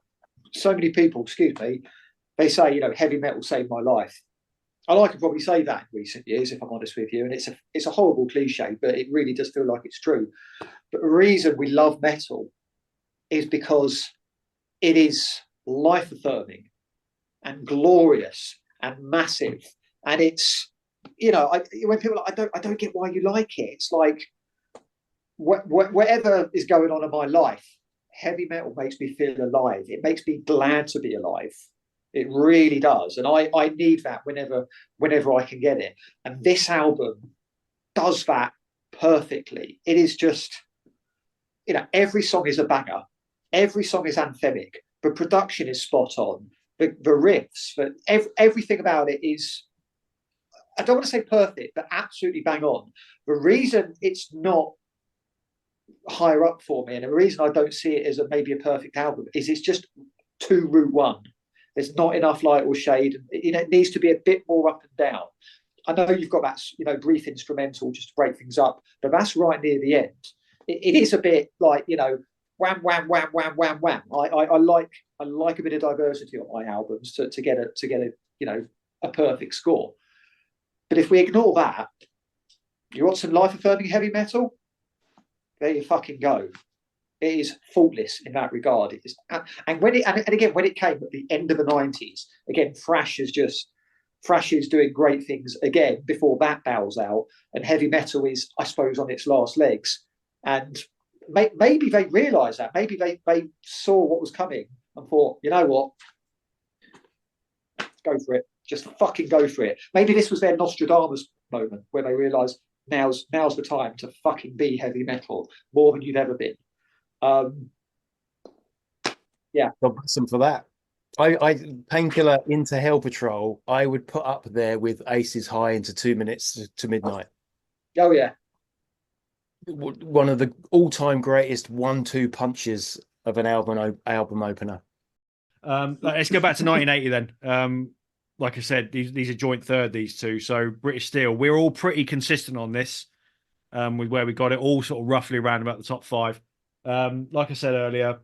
Speaker 2: so many people, excuse me, they say, heavy metal saved my life. And I could probably say that in recent years, if I'm honest with you. And it's a horrible cliche, but it really does feel like it's true. But the reason we love metal is because it is life affirming and glorious and massive. And it's, when people are like, I don't get why you like it. It's like, whatever is going on in my life, heavy metal makes me feel alive. It makes me glad to be alive. It really does. And I need that whenever I can get it. And this album does that perfectly. It is just, every song is a banger. Every song is anthemic. The production is spot on. The riffs, everything about it is, I don't want to say perfect, but absolutely bang on. The reason it's not higher up for me, and the reason I don't see it as maybe a perfect album, is it's just too Route One. There's not enough light or shade. It needs to be a bit more up and down. I know you've got that, brief instrumental just to break things up, but that's right near the end. It is a bit like, wham, wham, wham, wham, wham, wham. I like a bit of diversity on my albums to get a perfect score. But if we ignore that, you want some life-affirming heavy metal? There you fucking go. It is faultless in that regard. It is, and again, when it came at the end of the 90s, again, Thrash is doing great things again before that bows out, and heavy metal is, I suppose, on its last legs. And maybe they realised that. Maybe they saw what was coming and thought, you know what, go for it. Just fucking go for it. Maybe this was their Nostradamus moment where they realised now's the time to fucking be heavy metal more than you've ever been. Yeah.
Speaker 3: God bless them for that. I Painkiller into Hell Patrol, I would put up there with Aces High into 2 minutes to midnight.
Speaker 2: Oh yeah.
Speaker 3: One of the all-time greatest 1-2 punches of an album opener.
Speaker 1: Let's go back to 1980 then. Like I said, these are joint third, these two. So British Steel, we're all pretty consistent on this, with where we got it, all sort of roughly around about the top 5. Like I said earlier,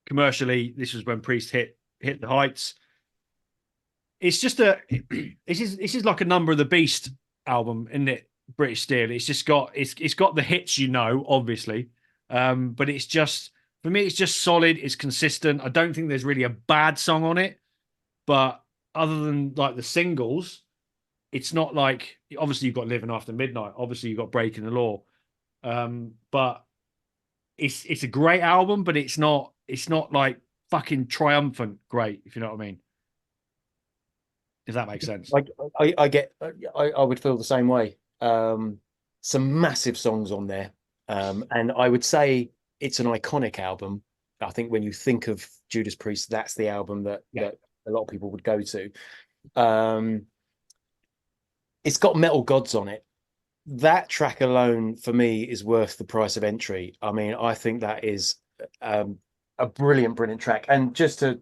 Speaker 1: commercially, this was when Priest hit the heights. It's just this is like a Number of the Beast album, isn't it? British Steel. It's just got it's got the hits, obviously, but it's just, for me, it's just solid. It's consistent. I don't think there's really a bad song on it, but other than like the singles, it's not like, obviously you've got Living After Midnight, obviously you've got Breaking the Law, but it's a great album, but it's not like fucking triumphant great, if you know what I mean. If that makes sense.
Speaker 3: I would feel the same way. Some massive songs on there, and I would say it's an iconic album. I think when you think of Judas Priest, that's the album that a lot of people would go to. It's got Metal Gods on it. That track alone for me is worth the price of entry. I mean, I think that is a brilliant track. And just to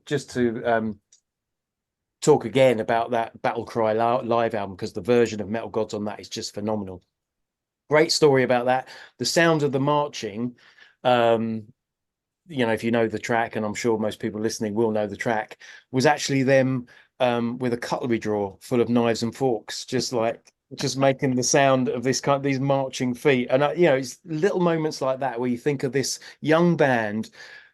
Speaker 3: talk again about that Battle Cry live album, because the version of Metal Gods on that is just phenomenal. Great story about that. The sound of the marching, if you know the track, and I'm sure most people listening will know the track, was actually them with a cutlery drawer full of knives and forks, just making the sound of these marching feet. And it's little moments like that where you think of this young band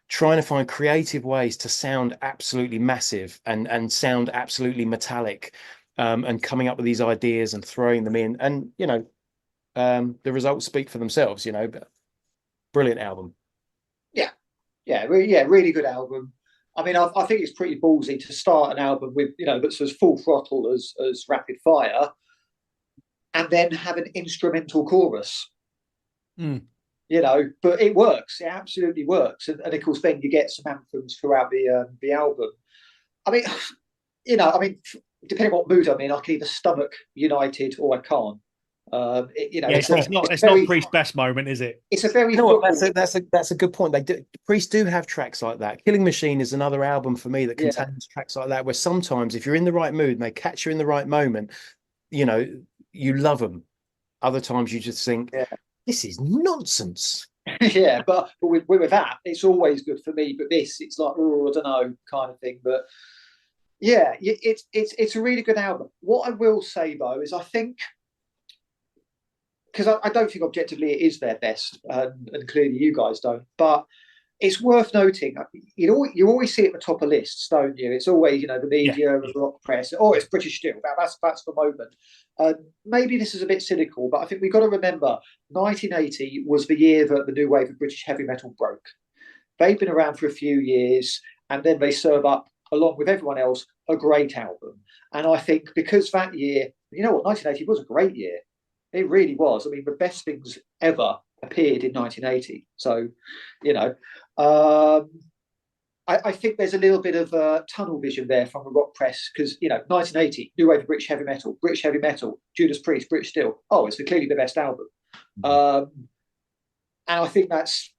Speaker 3: trying to find creative ways to sound absolutely massive and sound absolutely metallic, and coming up with these ideas and throwing them in. And the results speak for themselves. Brilliant album.
Speaker 2: Yeah, really good album. I mean, I think it's pretty ballsy to start an album with, that's as full throttle as Rapid Fire, and then have an instrumental chorus. But it works. It absolutely works. And of course, then you get some anthems throughout the album. I mean, depending on what mood I'm in, I can either stomach United or I can't.
Speaker 1: It's not Priest's best moment, is it?
Speaker 2: It's a very
Speaker 3: that's a good point. Priest do have tracks like that. Killing Machine is another album for me that contains tracks like that, where sometimes if you're in the right mood and they catch you in the right moment, you love them. Other times you just think, this is nonsense.
Speaker 2: Yeah, but with that, it's always good for me. But this, it's like, oh, I don't know, kind of thing. But yeah, it's a really good album. What I will say though is, I think, because I don't think objectively it is their best, and clearly you guys don't, but it's worth noting. You always see it at the top of lists, don't you? It's always, the media, the rock press. Oh, it's British Steel. That's the moment. Maybe this is a bit cynical, but I think we've got to remember 1980 was the year that the new wave of British heavy metal broke. They've been around for a few years, and then they serve up, along with everyone else, a great album. And I think because that year, 1980 was a great year. It really was. I mean, the best things ever appeared in 1980. So, I think there's a little bit of tunnel vision there from the rock press because 1980, new wave of British heavy metal, Judas Priest, British Steel. Oh, it's clearly the best album, and I think that's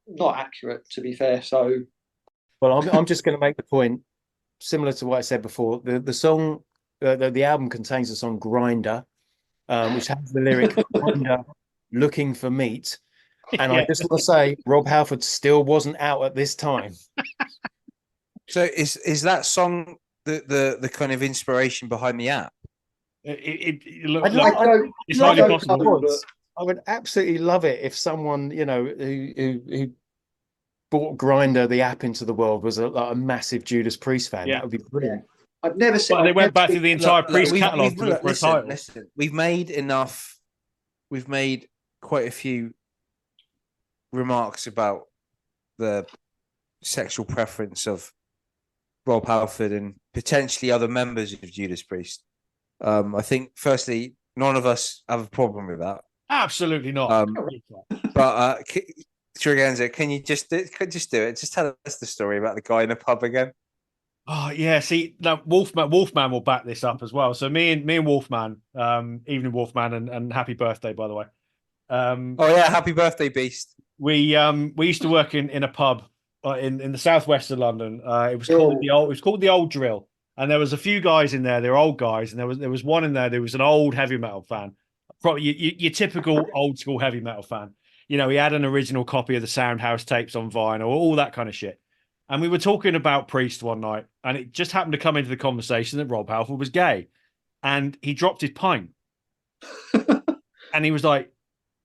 Speaker 2: not accurate, to be fair. So,
Speaker 3: well, I'm just going to make the point, similar to what I said before. The song, the album contains the song "Grinder," which has the lyric "Grinder looking for meat." And I just want to say, Rob Halford still wasn't out at this time.
Speaker 5: So is that song the kind of inspiration behind the app?
Speaker 1: It's highly possible.
Speaker 3: I would absolutely love it if someone, who brought Grinder, the app, into the world was a massive Judas Priest fan. That would be brilliant.
Speaker 2: Yeah. I've never seen.
Speaker 1: Well, they went back to the entire Priest catalogue to look for a title.
Speaker 5: Listen, we've made enough. We've made quite a few remarks about the sexual preference of Rob Halford and potentially other members of Judas Priest. I think, firstly, none of us have a problem with that.
Speaker 1: Absolutely not.
Speaker 5: But Tregenza, can you just do it? Just tell us the story about the guy in the pub again.
Speaker 1: Oh yeah, see, now Wolfman will back this up as well. So me and Wolfman, evening Wolfman, and happy birthday, by the way.
Speaker 5: Oh yeah, happy birthday, Beast.
Speaker 1: We used to work in a pub in the southwest of London. It was called the Old Drill, and there was a few guys in there. They're old guys, and there was one in there. There was an old heavy metal fan, probably your typical old school heavy metal fan. He had an original copy of the Soundhouse tapes on vinyl, all that kind of shit. And we were talking about Priest one night, and it just happened to come into the conversation that Rob Halford was gay, and he dropped his pint, and he was like.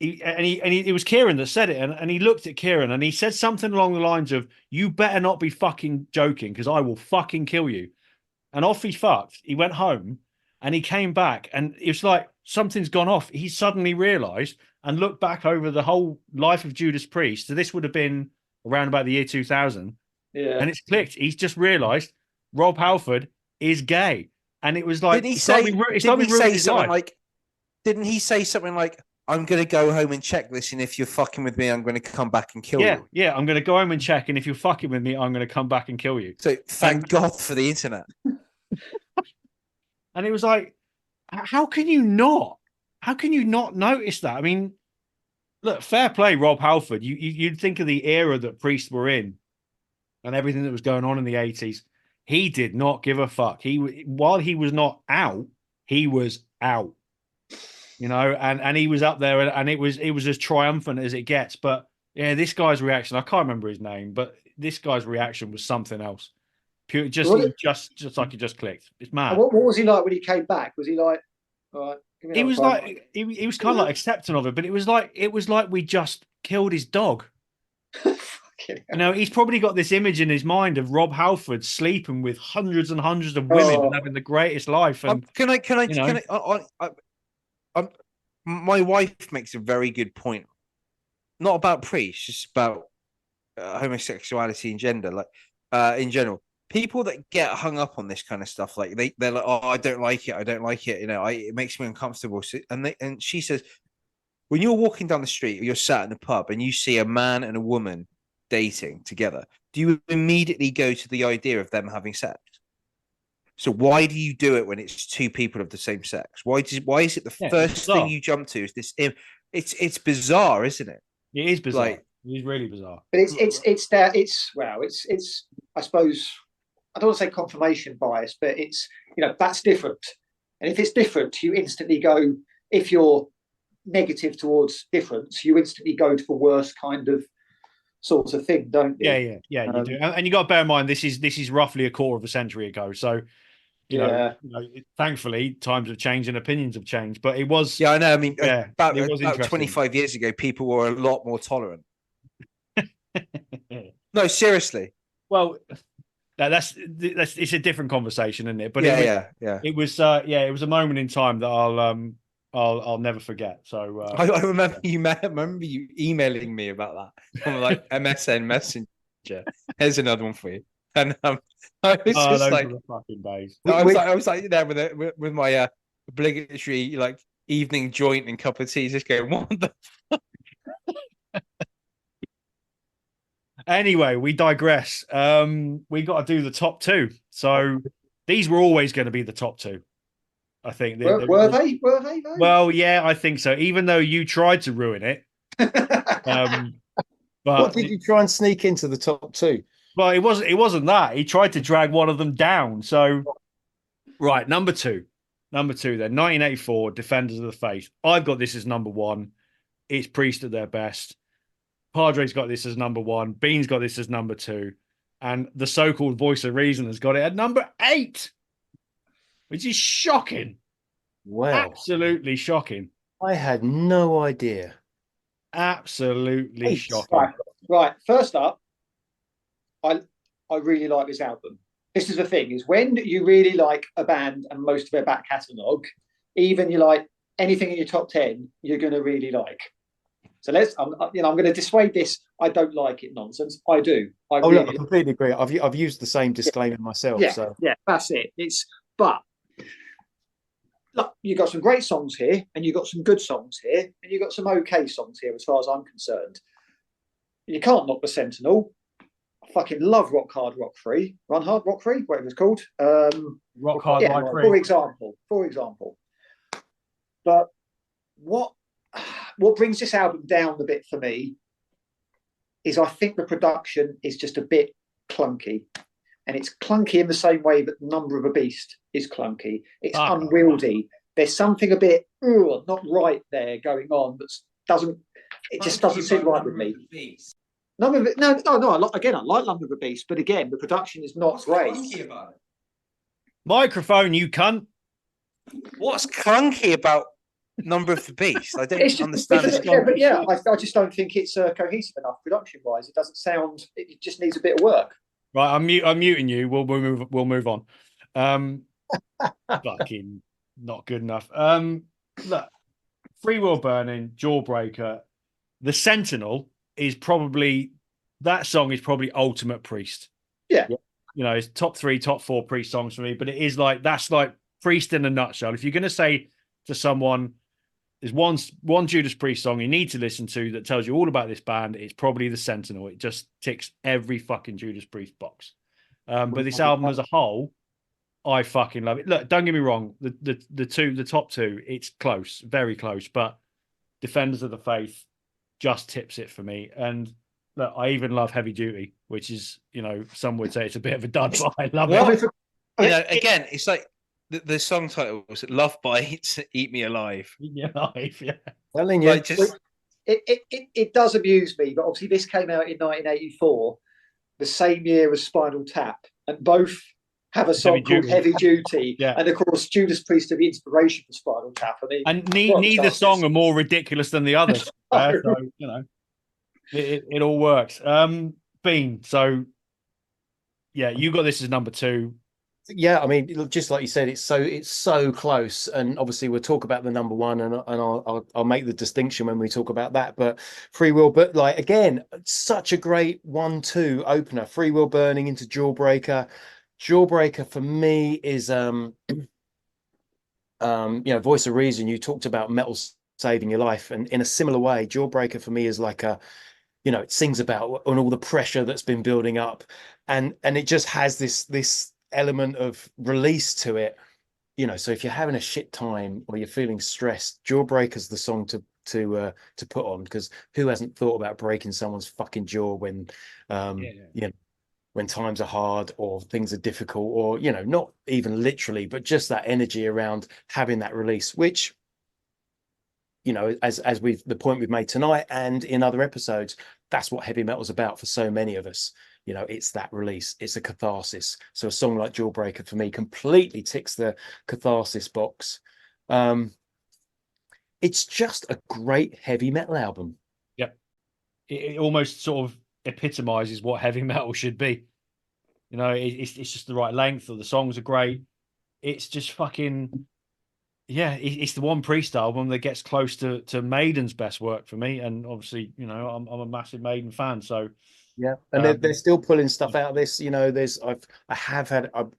Speaker 1: It was Kieran that said it, and he looked at Kieran and he said something along the lines of, "You better not be fucking joking, because I will fucking kill you." And off he fucked. He went home and he came back, and it was like something's gone off. He suddenly realised and looked back over the whole life of Judas Priest. So this would have been around about the year 2000.
Speaker 2: Yeah,
Speaker 1: and it's clicked. He's just realised Rob Halford is gay, and it was like,
Speaker 5: Didn't he say something like, "I'm going to go home and check this, and if you're fucking with me, I'm going to come back and kill you"?
Speaker 1: Yeah, I'm going to go home and check, and if you're fucking with me, I'm going to come back and kill you.
Speaker 5: So thank God for the internet.
Speaker 1: And it was like, how can you not notice that? I mean, look, fair play, Rob Halford. You'd think of the era that priests were in and everything that was going on in the 80s. He did not give a fuck. While he was not out, he was out. And he was up there, and it was as triumphant as it gets. But yeah, this guy's reaction, I can't remember his name, but this guy's reaction was something else. Pure, just like it just clicked. It's mad.
Speaker 2: What was he like when he came back? Was he like, all right?
Speaker 1: He was like, he was kind of like accepting of it, but it was like we just killed his dog. He's probably got this image in his mind of Rob Halford sleeping with hundreds and hundreds of women and having the greatest life. And
Speaker 5: my wife makes a very good point, not about priests, just about homosexuality and gender, like in general. People that get hung up on this kind of stuff, like they're like, "Oh, I don't like it. It makes me uncomfortable." And she says, when you're walking down the street or you're sat in a pub and you see a man and a woman dating together, do you immediately go to the idea of them having sex? So why do you do it when it's two people of the same sex? Why is it the first thing you jump to is this? It's bizarre, isn't it?
Speaker 1: It is bizarre. It is really bizarre.
Speaker 2: But it's I suppose, I don't want to say confirmation bias, but it's that's different. And if it's different, you instantly go. If you're negative towards difference, you instantly go to the worst kind of sort of thing, don't you?
Speaker 1: Yeah, you do. And you got to bear in mind this is roughly a quarter of a century ago. So you know, thankfully times have changed and opinions have changed. But it was
Speaker 5: I know. I mean, about 25 years ago, people were a lot more tolerant. No, seriously.
Speaker 1: Well, that's it's a different conversation, isn't it? But it was a moment in time that I'll never forget. So
Speaker 5: I remember you emailing me about that on like MSN Messenger. Here's another one for you. And I was just like,
Speaker 1: fucking days.
Speaker 5: I was like there with my obligatory like evening joint and cup of tea, just going, what the fuck?
Speaker 1: Anyway, we digress. We got to do the top two. So these were always going to be the top two. I think.
Speaker 2: Were they? Were they though?
Speaker 1: Well, yeah, I think so. Even though you tried to ruin it. But
Speaker 3: What did you try and sneak into the top two?
Speaker 1: Well, it wasn't that. He tried to drag one of them down. So right, number two then 1984 Defenders of the Faith. I've got this as number one. It's Priest at their best. Padre's got this as number one. Bean's got this as number two. And the so-called Voice of Reason has got it at number 8, which is shocking.
Speaker 3: Wow.
Speaker 1: Absolutely shocking.
Speaker 3: I had no idea.
Speaker 1: Absolutely
Speaker 3: 8.
Speaker 1: shocking.
Speaker 2: Right. First up, I really like this album. This is the thing: is when you really like a band and most of their back catalogue, even you like anything in your top 10, you're going to really like. So I'm going to dissuade this. I don't like it nonsense. I do.
Speaker 3: I completely agree. I've used the same disclaimer myself.
Speaker 2: Yeah,
Speaker 3: so
Speaker 2: yeah, that's it. But look, you got some great songs here, and you got some good songs here, and you got some okay songs here, as far as I'm concerned. You can't knock the Sentinel. I fucking love Rock Hard, Rock Free, Run Hard, Rock Free, whatever it's called.
Speaker 1: Rock Hard, Rock Free.
Speaker 2: For example. But what brings this album down a bit for me is I think the production is just a bit clunky. And it's clunky in the same way that Number of a Beast is clunky. It's unwieldy. There's something a bit not right there going on it just doesn't sit right with me. I like Number of a Beast, but again, the production is not great.
Speaker 1: Microphone, you cunt.
Speaker 5: What's clunky about Number of the Beast? I don't understand.
Speaker 2: I just don't think it's cohesive enough production-wise. It doesn't sound. It just needs a bit of work.
Speaker 1: Right, I'm muting you. We'll move on. Fucking not good enough. Look, Free Will Burning, Jawbreaker, The Sentinel is probably ultimate Priest.
Speaker 2: Yeah.
Speaker 1: You know, it's top 3, top 4 Priest songs for me, but that's like Priest in a nutshell. If you're going to say to someone, there's one Judas Priest song you need to listen to that tells you all about this band, it's probably The Sentinel. It just ticks every fucking Judas Priest box. But this album as a whole, I fucking love it. Look, don't get me wrong, the top two, it's close, very close, but Defenders of the Faith just tips it for me. And look, I even love Heavy Duty, which is, some would say it's a bit of a dud, but I love it.
Speaker 5: Again, it's like the song title was Love Bites, Eat Me Alive.
Speaker 1: Eat Me Alive, yeah.
Speaker 3: Telling you.
Speaker 5: Like
Speaker 2: it does amuse me, but obviously this came out in 1984, the same year as Spinal Tap, and both have a song called Heavy Duty. Yeah. And of course, Judas Priest are the inspiration for Spinal Tap.
Speaker 1: Neither song are more ridiculous than the others. So, it all works. Bean, so yeah, you got this as number 2.
Speaker 3: Yeah, I mean, just like you said, it's so close, and obviously we'll talk about the number 1, and I'll make the distinction when we talk about that. But Free Will, but like again, such a great 1-2 opener. Free Will Burning into Jawbreaker. Jawbreaker for me is Voice of Reason. You talked about metal saving your life, and in a similar way, Jawbreaker for me is like it sings about all the pressure that's been building up, and it just has this element of release to it. So if you're having a shit time or you're feeling stressed, Jawbreaker's the song to put on, because who hasn't thought about breaking someone's fucking jaw when when times are hard or things are difficult, or not even literally, but just that energy around having that release, which as the point we've made tonight and in other episodes, that's what heavy metal's about for so many of us. It's that release, it's a catharsis. So a song like Jawbreaker for me completely ticks the catharsis box. It's just a great heavy metal album.
Speaker 1: Yep. It almost sort of epitomizes what heavy metal should be. It's just the right length, or the songs are great. It's just fucking, yeah, it's the one Priest album that gets close to Maiden's best work for me. And obviously, I'm a massive Maiden fan, so
Speaker 3: yeah. And they're still pulling stuff out of this. I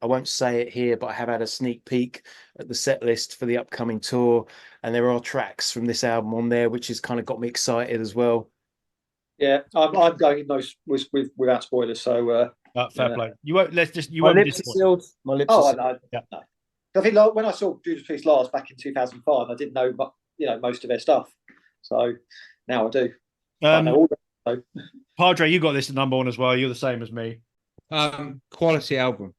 Speaker 3: won't say it here, but I have had a sneak peek at the set list for the upcoming tour, and there are tracks from this album on there, which has kind of got me excited as well.
Speaker 2: Yeah, I'm going in those without spoilers. So
Speaker 1: Fair
Speaker 2: yeah.
Speaker 1: play. You won't. Let's just. You
Speaker 3: My
Speaker 1: won't be
Speaker 3: lips are
Speaker 1: disappointed.
Speaker 3: sealed. My lips
Speaker 2: Oh,
Speaker 3: are
Speaker 2: I
Speaker 3: sealed.
Speaker 2: know.
Speaker 1: Yeah.
Speaker 2: No. I think like, when I saw Judas Priest last back in 2005, I didn't know, most of their stuff. So now I do. I know all. So.
Speaker 1: Padre, you got this at number one as well. You're the same as me.
Speaker 5: Quality album.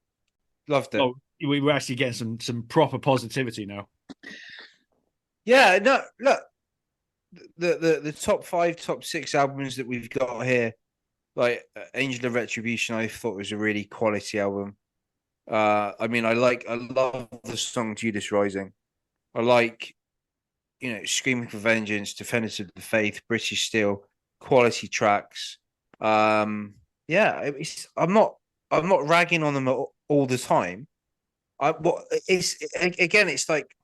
Speaker 5: Loved it.
Speaker 1: Oh, we're actually getting some proper positivity now.
Speaker 5: Yeah, no, look, the top 5, top 6 albums that we've got here, like Angel of Retribution, I thought was a really quality album. I mean, I love the song Judas Rising. I like, Screaming for Vengeance, Defenders of the Faith, British Steel, quality tracks. Yeah, I'm not ragging on them all the time. It's like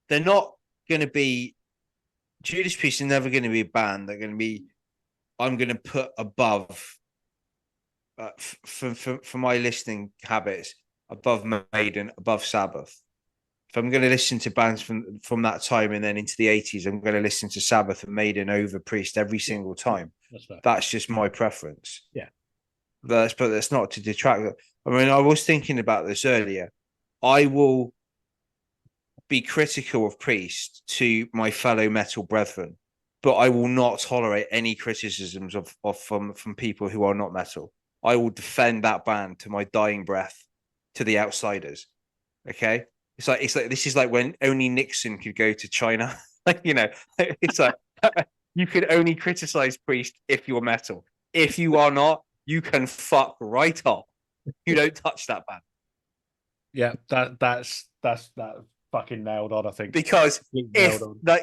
Speaker 5: they're not going to be. Judas Priest is never going to be a band. They're going to be. I'm going to put above. For my listening habits, above Maiden, above Sabbath. If I'm going to listen to bands from that time and then into the 80s, I'm going to listen to Sabbath and Maiden over Priest every single time. That's just my preference.
Speaker 1: Yeah.
Speaker 5: But that's not to detract. I mean, I was thinking about this earlier. I will be critical of Priest to my fellow metal brethren, but I will not tolerate any criticisms from people who are not metal. I will defend that band to my dying breath to the outsiders. Okay. It's like this is like when only Nixon could go to China. It's like you could only criticize Priest if you're metal. If you are not, you can fuck right off. You don't touch that band.
Speaker 1: Yeah, that's that fucking nailed on, I think.
Speaker 5: Because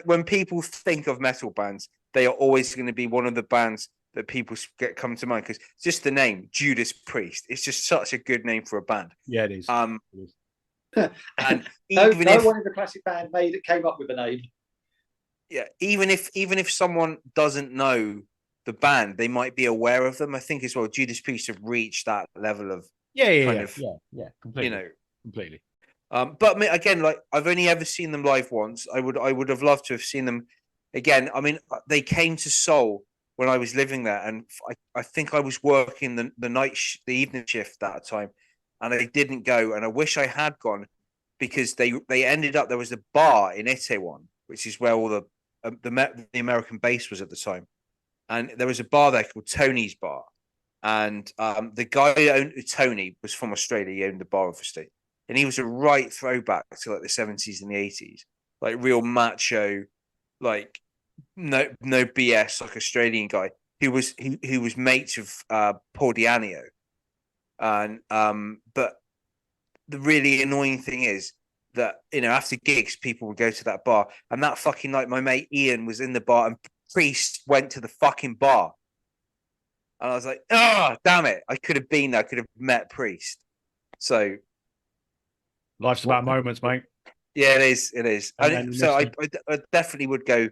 Speaker 5: when people think of metal bands, they are always going to be one of the bands that people come to mind, because just the name Judas Priest, it's just such a good name for a band.
Speaker 1: Yeah, it is.
Speaker 2: And no one in the classic band came up with a name.
Speaker 5: Yeah, even if someone doesn't know the band, they might be aware of them. I think as well, Judas Priest have reached that level of
Speaker 1: completely, completely.
Speaker 5: But again, like I've only ever seen them live once. I would have loved to have seen them again. I mean, they came to Seoul when I was living there, and I think I was working the the evening shift that time, and I didn't go, and I wish I had gone, because they ended up, there was a bar in Itaewon, which is where all the American base was at the time, and there was a bar there called Tony's Bar, and the guy who owned Tony was from Australia. He owned the bar, obviously. And he was a right throwback to like the 70s and the 80s, like real macho, like no BS, like Australian guy who was mates of Paul Di'Anio. And but the really annoying thing is that after gigs people would go to that bar, and that fucking night my mate Ian was in the bar and Priest went to the fucking bar, and I was like, damn it, I could have been there, I could have met Priest. So
Speaker 1: life's about moments, mate.
Speaker 5: Yeah, it is. It is. And so I definitely would go,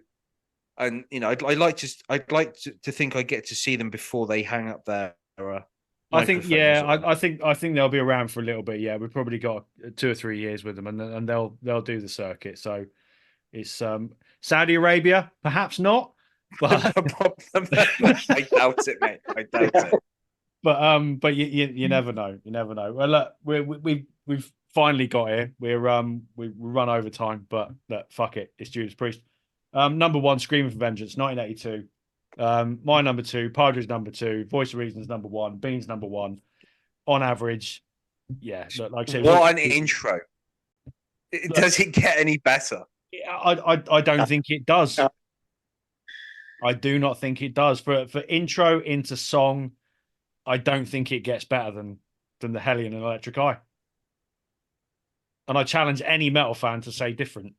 Speaker 5: and I'd like to think I get to see them before they hang up their.
Speaker 1: I think I think they'll be around for a little bit. Yeah, we've probably got 2 or 3 years with them, and they'll do the circuit. So it's Saudi Arabia, perhaps not, but
Speaker 5: I doubt it, mate. I doubt it.
Speaker 1: But you never know. You never know. Well, look, we've finally got here. We run over time, but look, fuck it. It's Judas Priest. Number 1, Screaming for Vengeance, 1982. My number 2, Padre's number 2, Voice of Reason's number 1, Bean's number 1. On average, yeah. Look, like I said,
Speaker 5: what an intro. Does it get any better?
Speaker 1: I don't think it does. I do not think it does. For intro into song, I don't think it gets better than the Hellion and Electric Eye. And I challenge any metal fan to say different.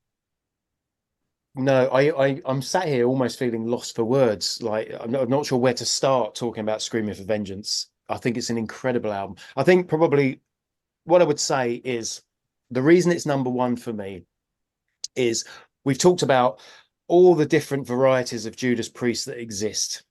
Speaker 3: No, I'm sat here almost feeling lost for words. Like I'm not sure where to start talking about Screaming for Vengeance. I think it's an incredible album. I think probably what I would say is the reason it's number 1 for me is we've talked about all the different varieties of Judas Priest that exist,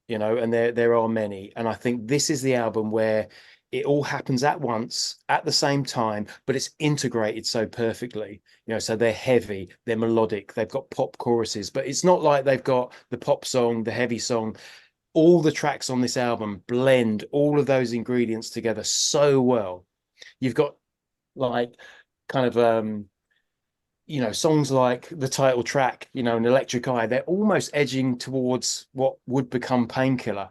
Speaker 3: and there are many. And I think this is the album where it all happens at once, at the same time, but it's integrated so perfectly. So they're heavy, they're melodic, they've got pop choruses, but it's not like they've got the pop song, the heavy song. All the tracks on this album blend all of those ingredients together so well. You've got like kind of songs like the title track, an Electric Eye, they're almost edging towards what would become Painkiller,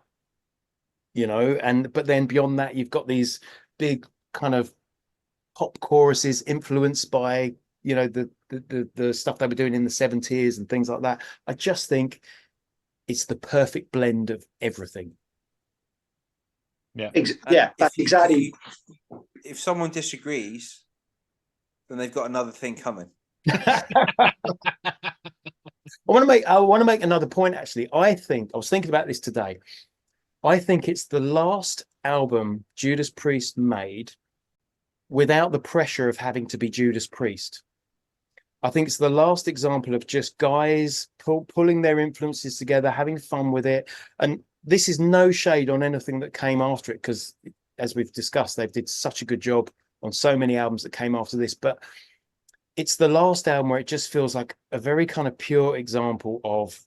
Speaker 3: but then beyond that, you've got these big kind of pop choruses influenced by, the stuff they were doing in the 70s and things like that. I just think it's the perfect blend of everything.
Speaker 1: Yeah.
Speaker 2: That's exactly.
Speaker 4: If someone disagrees, then they've got another thing coming.
Speaker 3: I want to make another point. Actually, I was thinking about this today. I think it's the last album Judas Priest made without the pressure of having to be Judas Priest. I think it's the last example of just guys pulling their influences together, having fun with it. And this is no shade on anything that came after it, because as we've discussed, they did such a good job on so many albums that came after this. But it's the last album where it just feels like a very kind of pure example of,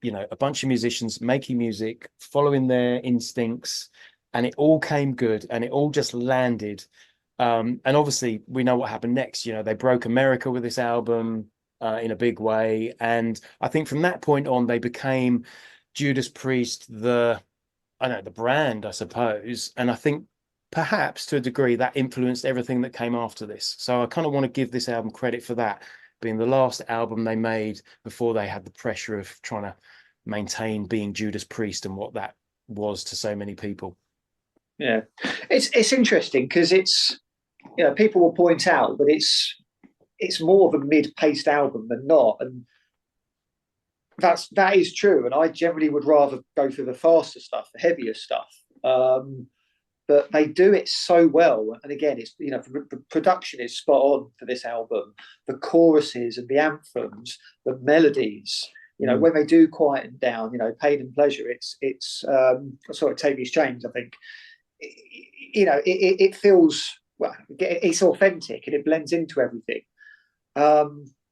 Speaker 3: a bunch of musicians making music, following their instincts, and it all came good and it all just landed. And obviously we know what happened next. They broke America with this album in a big way. And I think from that point on, they became Judas Priest, the brand, I suppose. And I think perhaps to a degree that influenced everything that came after this. So I kind of want to give this album credit for that, being the last album they made before they had the pressure of trying to maintain being Judas Priest and what that was to so many people.
Speaker 2: Yeah, it's interesting because it's, people will point out that it's more of a mid-paced album than not, and that is true. And I generally would rather go for the faster stuff, the heavier stuff. But they do it so well. And again, it's, the production is spot on for this album. The choruses and the anthems, the melodies, when they do quieten down, Pain and Pleasure, it's sorry, Tammy's Chains, I think, it feels, well, it's authentic and it blends into everything.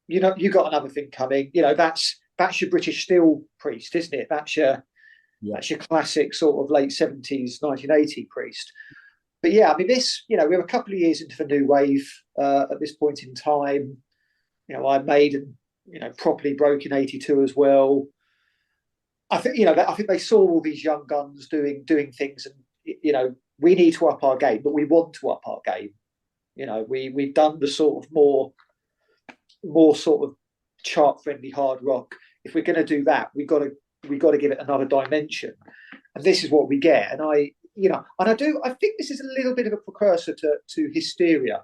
Speaker 2: You got another thing coming, that's your British Steel Priest, isn't it? That's your classic sort of late 70s, 1980 Priest. But yeah, I mean, this, we're a couple of years into the new wave at this point in time. I made and, properly broke in 82 as well. I think, I think they saw all these young guns doing things, and, we need to up our game, but we want to up our game. We've done the sort of more sort of chart-friendly hard rock. If we're going to do that, we've got to give it another dimension, and this is what we get. And I think this is a little bit of a precursor to Hysteria,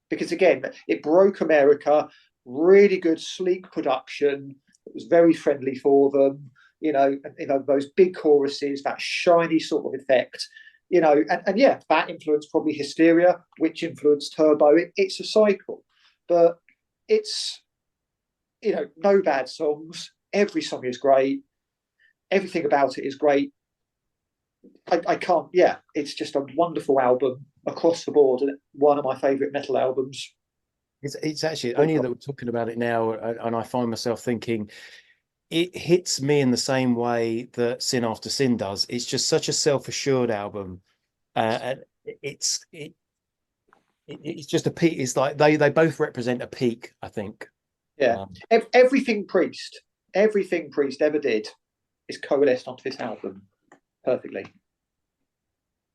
Speaker 2: because again, it broke America, really good, sleek production. It was very friendly for them, those big choruses, that shiny sort of effect, and yeah, that influenced probably Hysteria, which influenced Turbo. It's a cycle, but it's, no bad songs. Every song is great. Everything about it is great. I can't, it's just a wonderful album across the board, and one of my favourite metal albums.
Speaker 3: It's actually only that we're talking about it now, and I find myself thinking it hits me in the same way that Sin After Sin does. It's just such a self-assured album, and it's just a peak. It's like they both represent a peak, I think.
Speaker 2: Yeah, everything Priest ever did is coalesced onto this album perfectly.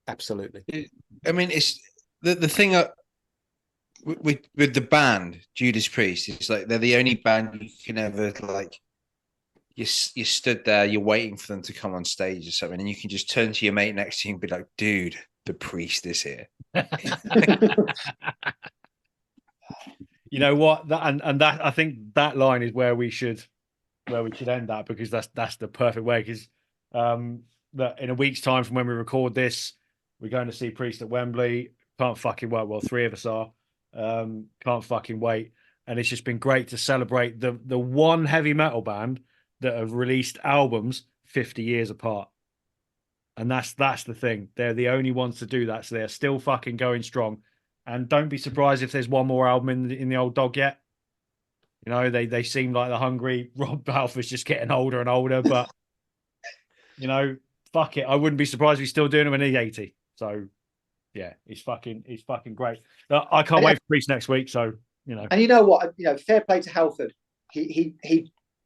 Speaker 3: Absolutely.
Speaker 5: I mean, it's the thing with the band Judas Priest. It's like they're the only band you can ever like. You stood there, you're waiting for them to come on stage or something, and you can just turn to your mate next to you and be like, "Dude, the Priest is here."
Speaker 1: You know what? That I think that line is where we should end that, because that's the perfect way. Because that in a week's time from when we record this, we're going to see Priest at Wembley. Can't fucking wait. Well, three of us are. Can't fucking wait. And it's just been great to celebrate the one heavy metal band that have released albums 50 years apart. And that's the thing. They're the only ones to do that. So they're still fucking going strong. And don't be surprised if there's one more album in the old dog yet. You know, they seem like they're hungry. Rob Halford's just getting older and older, but you know, fuck it. I wouldn't be surprised if he's still doing it when he's 80. So yeah, he's fucking great. I can't wait for Priest next week. So, you know.
Speaker 2: And you know what? You know, fair play to Halford. He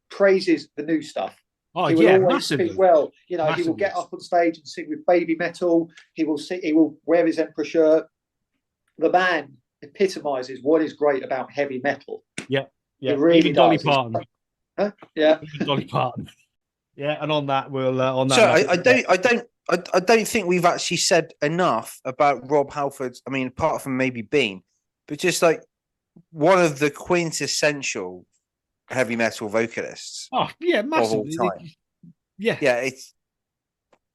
Speaker 2: praises the new stuff.
Speaker 1: Oh,
Speaker 2: he will
Speaker 1: yeah,
Speaker 2: always
Speaker 1: massively.
Speaker 2: speak well. You know,
Speaker 1: Massively.
Speaker 2: he will get up on stage and sing with baby metal. He will wear his Emperor shirt. The man epitomizes what is great about heavy metal.
Speaker 1: Yeah. Yeah.
Speaker 2: It really
Speaker 1: Even Dolly
Speaker 2: does.
Speaker 1: Parton.
Speaker 2: Huh? Yeah.
Speaker 1: Even Dolly Parton. Yeah, and on that we'll on that.
Speaker 5: So
Speaker 1: note,
Speaker 5: I don't think we've actually said enough about Rob Halford. I mean, apart from maybe Bean, but just like one of the quintessential heavy metal vocalists.
Speaker 1: Oh yeah, massively.
Speaker 5: Of all time.
Speaker 1: Yeah.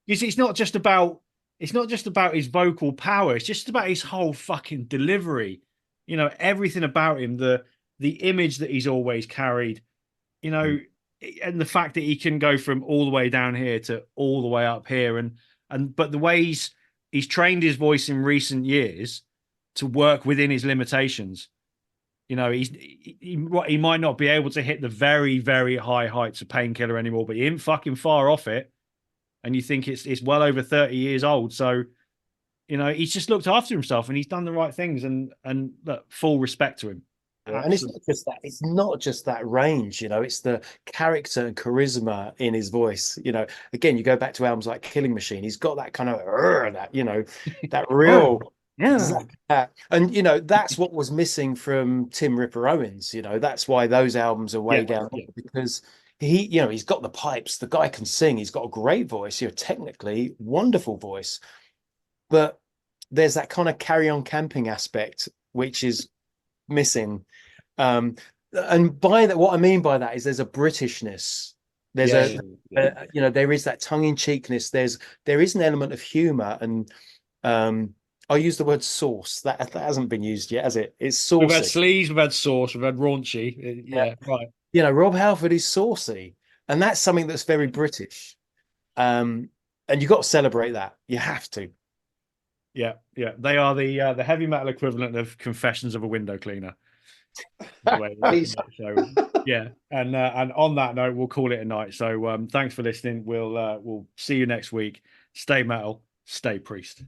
Speaker 1: It's not just about his vocal power. It's just about his whole fucking delivery. You know, everything about him, the image that he's always carried, you know, and the fact that he can go from all the way down here to all the way up here, but the way he's trained his voice in recent years to work within his limitations. You know, he might not be able to hit the very, very high heights of Painkiller anymore, but he ain't fucking far off it. And you think it's well over 30 years old. So, you know, he's just looked after himself and he's done the right things, and look, full respect to him.
Speaker 3: Yeah, and it's not just that. It's not just that range, you know. It's the character and charisma in his voice. You know, again, you go back to albums like Killing Machine. He's got that kind of that, you know, that real. And you know, that's what was missing from Tim Ripper Owens. You know, that's why those albums are way down because you know, he's got the pipes. The guy can sing. He's got a great voice. You know, technically wonderful voice, but there's that kind of Carry On Camping aspect which is missing. And by that, what I mean by that is there's a Britishness. There's you know, there is that tongue-in-cheekness. There is an element of humor, and I'll use the word sauce. That hasn't been used yet, has it? It's saucy.
Speaker 1: We've had sleaze, we've had sauce, we've had raunchy. Yeah, right.
Speaker 3: You know, Rob Halford is saucy, and that's something that's very British. And you've got to celebrate that. You have to.
Speaker 1: Yeah. They are the heavy metal equivalent of Confessions of a Window Cleaner. So yeah, and on that note, we'll call it a night. So thanks for listening. We'll see you next week. Stay metal, stay priest.